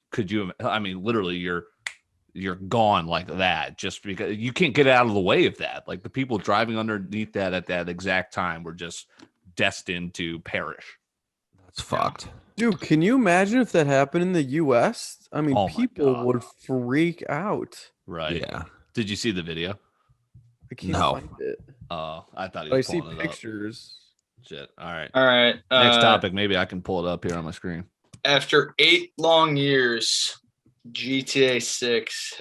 literally you're gone like that just because you can't get out of the way of that. Like the people driving underneath that at that exact time were just destined to perish. That's fucked. Dude, can you imagine if that happened in the US? I mean, people would freak out. Right. Yeah. Did you see the video? I can't find it. Oh, I thought he was I see pulling it pictures. up. Shit. All right. Next topic. Maybe I can pull it up here on my screen. After 8 long years, GTA 6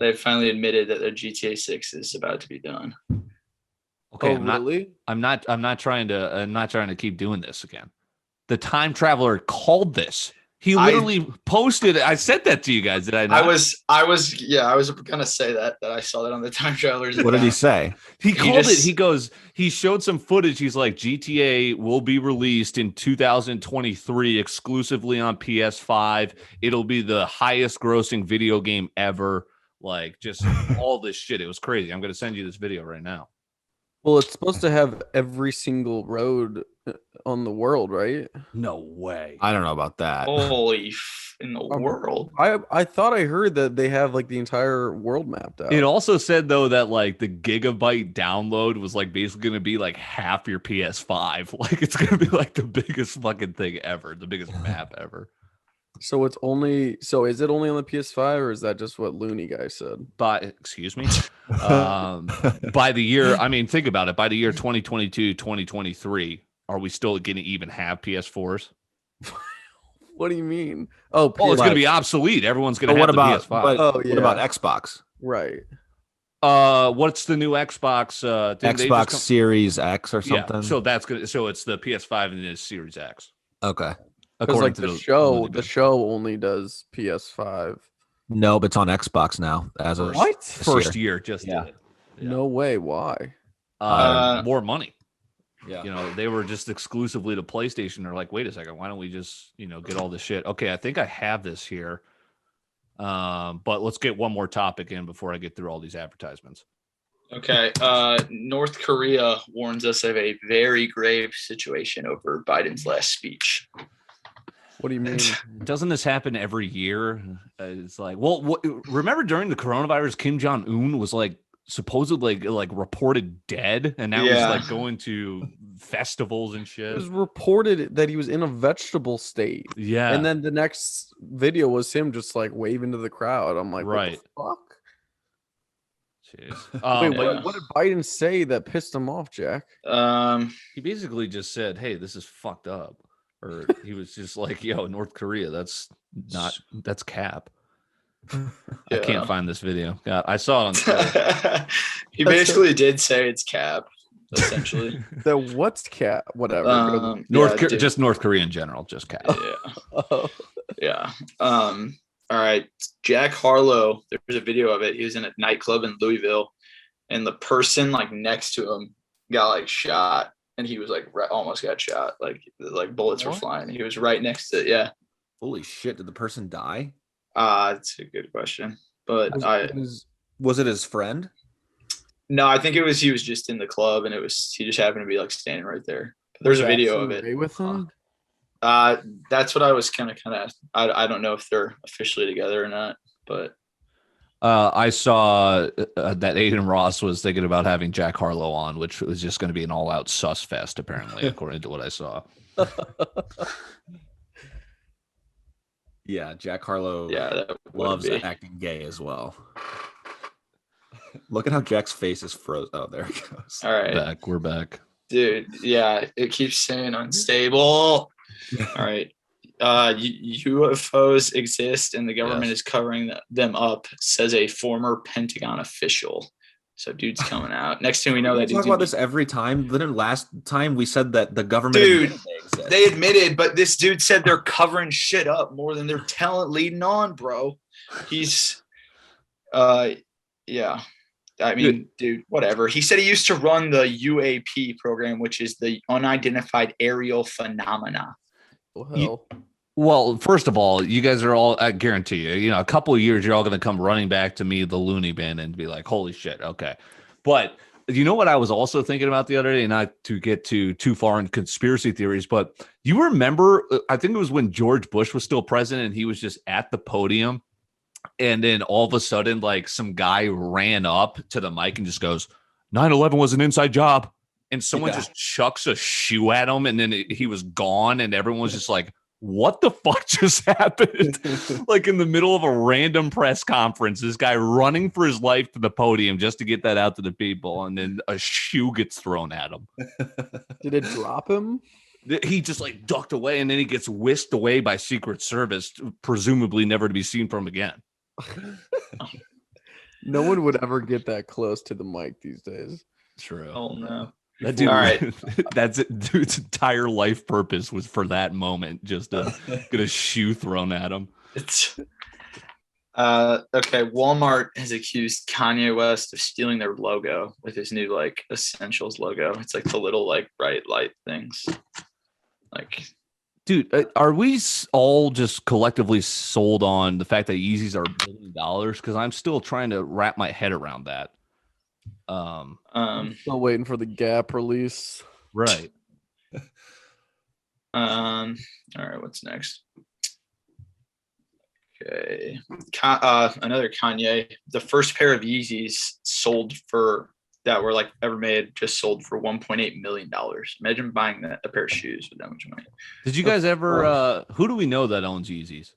they've finally admitted that their GTA 6 is about to be done. Okay, really? I'm not trying to keep doing this again. The Time Traveler called this. He literally posted. I said that to you guys. Did I not? I was gonna say that I saw that on the Time Travelers. What did he say? He called it. He goes. He showed some footage. He's like, GTA will be released in 2023 exclusively on PS5. It'll be the highest grossing video game ever. Like, just all this shit. It was crazy. I'm gonna send you this video right now. Well, it's supposed to have every single road on the world, right? No way. I don't know about that. Holy in the world. I thought I heard that they have like the entire world mapped out. It also said though that like the gigabyte download was like basically going to be like half your PS5. Like it's going to be like the biggest fucking thing ever, the biggest map ever. So is it only on the PS5 or is that just what Looney guy said? Excuse me. By the year, I mean, think about it. By the year 2022, 2023, are we still going to even have PS4s? What do you mean? It's going to be obsolete. Everyone's going to have the PS5. What about Xbox? Right. What's the new Xbox? Xbox Series X or something? Yeah, so that's good. So it's the PS5 and the Series X. Okay. Because like the show only does PS5. No, but it's on Xbox now as of first year. Just did it. Yeah. No way. Why? More money. Yeah. You know, they were just exclusively to PlayStation. They're like, wait a second, why don't we just, get all this shit? Okay, I think I have this here. But let's get one more topic in before I get through all these advertisements. Okay. North Korea warns us of a very grave situation over Biden's last speech. What do you mean? Doesn't this happen every year? It's like, remember during the coronavirus, Kim Jong-un was like supposedly like reported dead, and now he's like going to festivals and shit. It was reported that he was in a vegetable state. Yeah. And then the next video was him just like waving to the crowd. I'm like, right. What the fuck? Jeez. Wait, what did Biden say that pissed him off, Jack? He basically just said, hey, this is fucked up. Or he was just like, yo, North Korea, that's cap. I can't find this video. God, I saw it on Twitter. He basically did say it's cap, essentially. What's cap? Whatever. Just North Korea in general, just cap. Yeah. Yeah. All right. Jack Harlow, there's a video of it. He was in a nightclub in Louisville, and the person like next to him got like shot. And he was like almost got shot, like bullets were flying. He was right next to it. Yeah. Holy shit! Did the person die? It's a good question, but was it his friend? No, I think he was just in the club, and he just happened to be like standing right there. There's a video of it with him. That's what I was kind of. I don't know if they're officially together or not, but. I saw that Adin Ross was thinking about having Jack Harlow on, which was just going to be an all-out sus fest, apparently, according to what I saw. Yeah, Jack Harlow loves acting gay as well. Look at how Jack's face is frozen. Oh, there it goes. All right. We're back. Dude, yeah, it keeps saying unstable. All right. UFOs exist and the government is covering them up, says a former Pentagon official. So dude's coming out. Next thing we know, we talk about this every time. Then last time we said that the government, they admitted, but this dude said they're covering shit up more than they're leading on, bro. He's, yeah. I mean, dude, whatever. He said he used to run the UAP program, which is the Unidentified Aerial Phenomena. Well, first of all, you guys are all, I guarantee you, a couple of years, you're all going to come running back to me, the loony bin, and be like, holy shit. Okay. But you know what I was also thinking about the other day, not to get too far in conspiracy theories, but you remember, I think it was when George Bush was still president and he was just at the podium. And then all of a sudden, like some guy ran up to the mic and just goes, 9/11 was an inside job. And someone just chucks a shoe at him. And then he was gone. And everyone was just like, what the fuck just happened? Like in the middle of a random press conference, this guy running for his life to the podium just to get that out to the people. And then a shoe gets thrown at him. Did it drop him? He just like ducked away and then he gets whisked away by Secret Service, presumably never to be seen from again. No one would ever get that close to the mic these days. True. Oh no. That dude, All right. that's it. Dude's entire life purpose was for that moment, just to get a shoe thrown at him. It's okay. Walmart has accused Kanye West of stealing their logo with his new like Essentials logo. It's like the little like bright light things. Like, dude, are we all just collectively sold on the fact that Yeezys are $1 billion? Because I'm still trying to wrap my head around that. I'm still waiting for the Gap release. Right. All right. What's next? Okay. Another Kanye. The first pair of Yeezys sold for that were like ever made just sold for $1.8 million. Imagine buying a pair of shoes with that much money. Did you guys ever? Who do we know that owns Yeezys?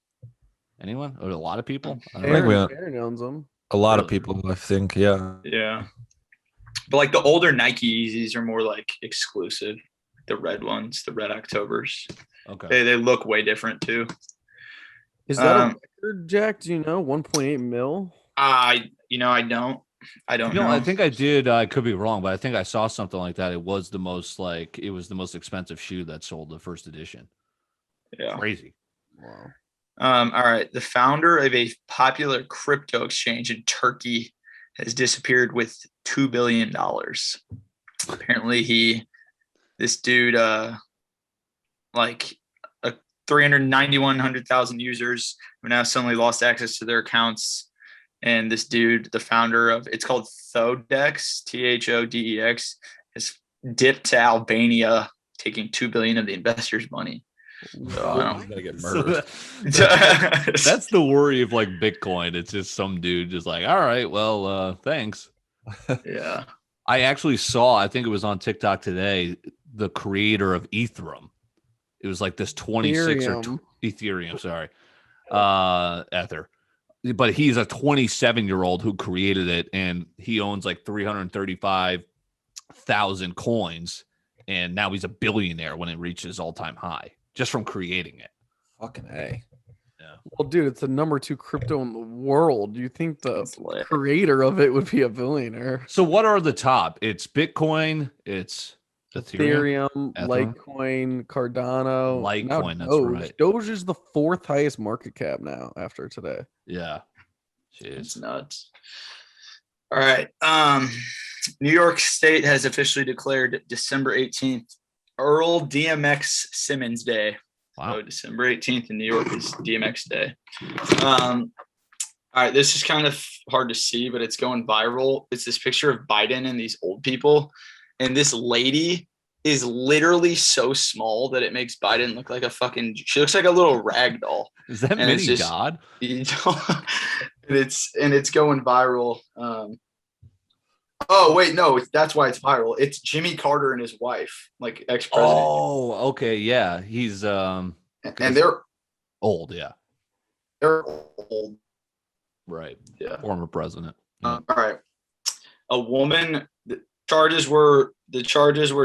Anyone? Or a lot of people? I don't know. Aaron owns them. A lot of people, I think. Yeah. Yeah. But like the older Nike Yeezys are more like exclusive. The red ones, the red Octobers. Okay. They look way different too. Is that a record, Jack? Do you know 1.8 mil? I don't know. I think I did. I could be wrong, but I think I saw something like that. It was the most expensive shoe that sold, the first edition. Yeah. Crazy. Wow. All right. The founder of a popular crypto exchange in Turkey has disappeared with $2 billion. Apparently this dude, like 391,000 users have now suddenly lost access to their accounts. And this dude, the founder of, it's called Thodex, THODEX, has dipped to Albania, taking $2 billion of the investors' money. So He's gonna get murdered. That's the worry of like Bitcoin. It's just some dude just like, all right, well, thanks. Yeah. I actually saw, I think it was on TikTok today, the creator of Ethereum. It was like this 26 or Ethereum, sorry. Ether. But he's a 27-year-old who created it, and he owns like 335,000 coins, and now he's a billionaire when it reaches all-time high just from creating it. Fucking A. Yeah. Well, dude, it's the number 2 crypto in the world. Do you think the creator of it would be a billionaire? So what are the top? It's Bitcoin, it's Ethereum, Litecoin, Cardano. Litecoin, now that's Doge. right. Doge is the 4th highest market cap now after today. Yeah. Jeez. It's nuts. All right. New York State has officially declared December 18th Earl DMX Simmons Day. Wow. So December 18th in New York is DMX Day. All right, this is kind of hard to see, but it's going viral. It's this picture of Biden and these old people. And this lady is literally so small that it makes Biden look like she looks like a little rag doll. Is that mini God? And it's going viral. Oh wait, no, that's why it's viral. It's Jimmy Carter and his wife, like ex-president. Oh, okay, yeah. He's and they're old, yeah. They're old. Right. Yeah. Former president. All right. A woman, the charges were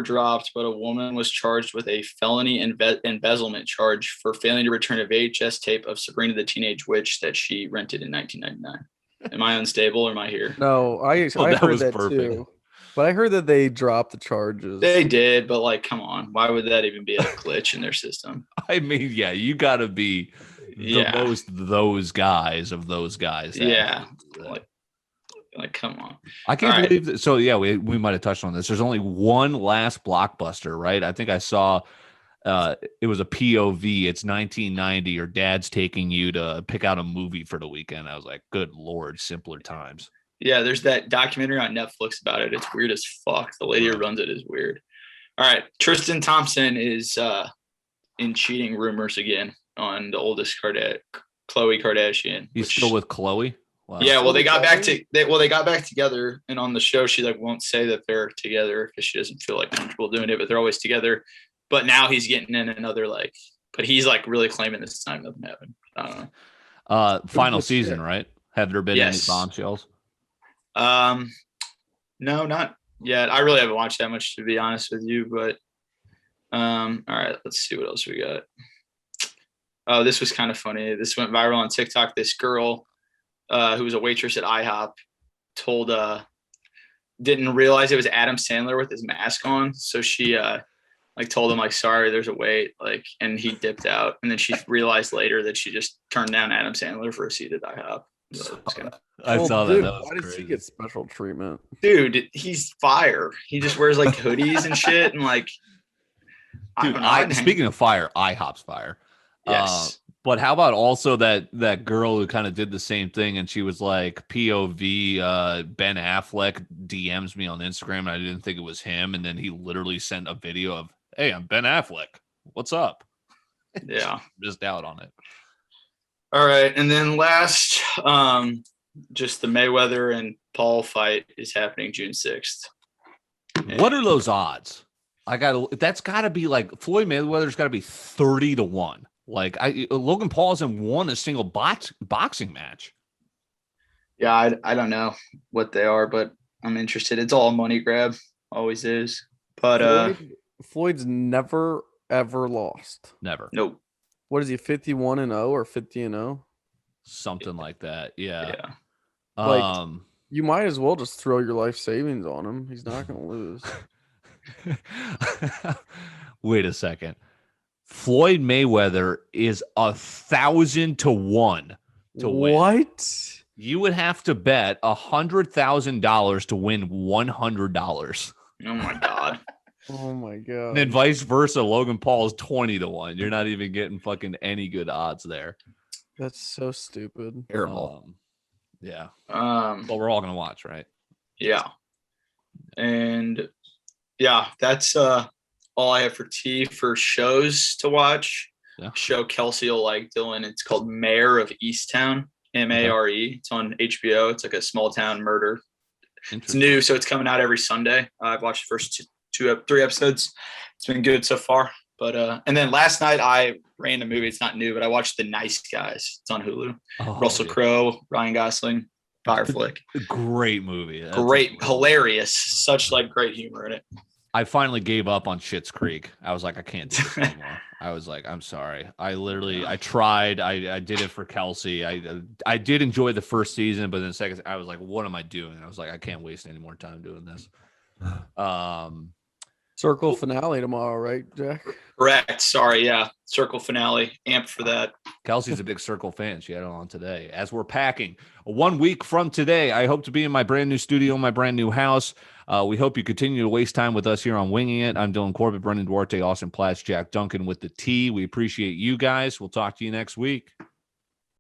dropped, but a woman was charged with a felony embezzlement charge for failing to return a VHS tape of Sabrina the Teenage Witch that she rented in 1999. Am I unstable or am I here? No, I heard that too. But I heard that they dropped the charges. They did, but like, come on. Why would that even be a glitch in their system? I mean, yeah, you got to be the most those guys of those guys. Yeah. Like, come on. I can't believe that. So, yeah, we might have touched on this. There's only one last blockbuster, right? I think I saw it was a POV. It's 1990. Your dad's taking you to pick out a movie for the weekend. I was like, good Lord, simpler times. Yeah, there's that documentary on Netflix about it. It's weird as fuck. The lady who runs it is weird. All right. Tristan Thompson is in cheating rumors again on the oldest Khloe Kardashian. He's still with Khloe? Wow. Yeah, well, they got back together, and on the show, she like won't say that they're together because she doesn't feel like comfortable doing it, but they're always together. But now he's getting in another but he's like really claiming this time nothing happened. I don't know. Final season, right? Have there been any bombshells? No, not yet. I really haven't watched that much, to be honest with you. But all right, let's see what else we got. Oh, this was kind of funny. This went viral on TikTok. This girl who was a waitress at IHOP told didn't realize it was Adam Sandler with his mask on. So she like told him like, sorry, there's a wait, like, and he dipped out. And then she realized later that she just turned down Adam Sandler for a seat at IHOP. So I saw dude, that. why does he get special treatment? Dude, he's fire. He just wears like hoodies and shit. And like, dude, speaking of fire, IHOP's fire. Yes. But how about also that girl who kind of did the same thing, and she was like, POV, Ben Affleck DMs me on Instagram, and I didn't think it was him, and then he literally sent a video of, hey, I'm Ben Affleck. What's up? Yeah. Just out on it. All right. And then last, just the Mayweather and Paul fight is happening June 6th. What are those odds? That's got to be like Floyd Mayweather's got to be 30-1. Like Logan Paul hasn't won a single boxing match. Yeah, I don't know what they are, but I'm interested. It's all a money grab, always is. But Floyd's never ever lost. Never. Nope. What is he, 51-0 or 50-0? Something like that. Yeah. Like, you might as well just throw your life savings on him. He's not going to lose. Wait a second. Floyd Mayweather is 1,000 to 1 to win. What? You would have to bet $100,000 to win $100. Oh my god. Oh my god. And then vice versa, Logan Paul is 20 to 1. You're not even getting fucking any good odds there. That's so stupid. Terrible. Yeah. But we're all gonna watch, right? Yeah. And yeah, that's all I have for T for shows to watch. Yeah. Show Kelsey will like, Dylan. It's called Mayor of Easttown, Mare. It's on HBO. It's like a small town murder. It's new, so it's coming out every Sunday. I've watched the first three episodes. It's been good so far. But and then last night I ran a movie. It's not new, but I watched The Nice Guys. It's on Hulu. Russell Crowe, Ryan Gosling, fire flick. Great movie. Great, hilarious. Such like great humor in it. I finally gave up on Schitt's Creek. I was like, I can't do this anymore. I was like, I'm sorry. I tried. I did it for Kelsey. I did enjoy the first season, but then the second, I was like, what am I doing? I was like, I can't waste any more time doing this. Circle finale tomorrow, right, Jack? Correct. Sorry. Yeah. Circle finale. Amped for that. Kelsey's a big Circle fan. She had it on today. As we're packing 1 week from today, I hope to be in my brand new studio, my brand new house. We hope you continue to waste time with us here on Winging It. I'm Dylan Corbett, Brendan Duarte, Austin Platts, Jack Duncan with the T. We appreciate you guys. We'll talk to you next week.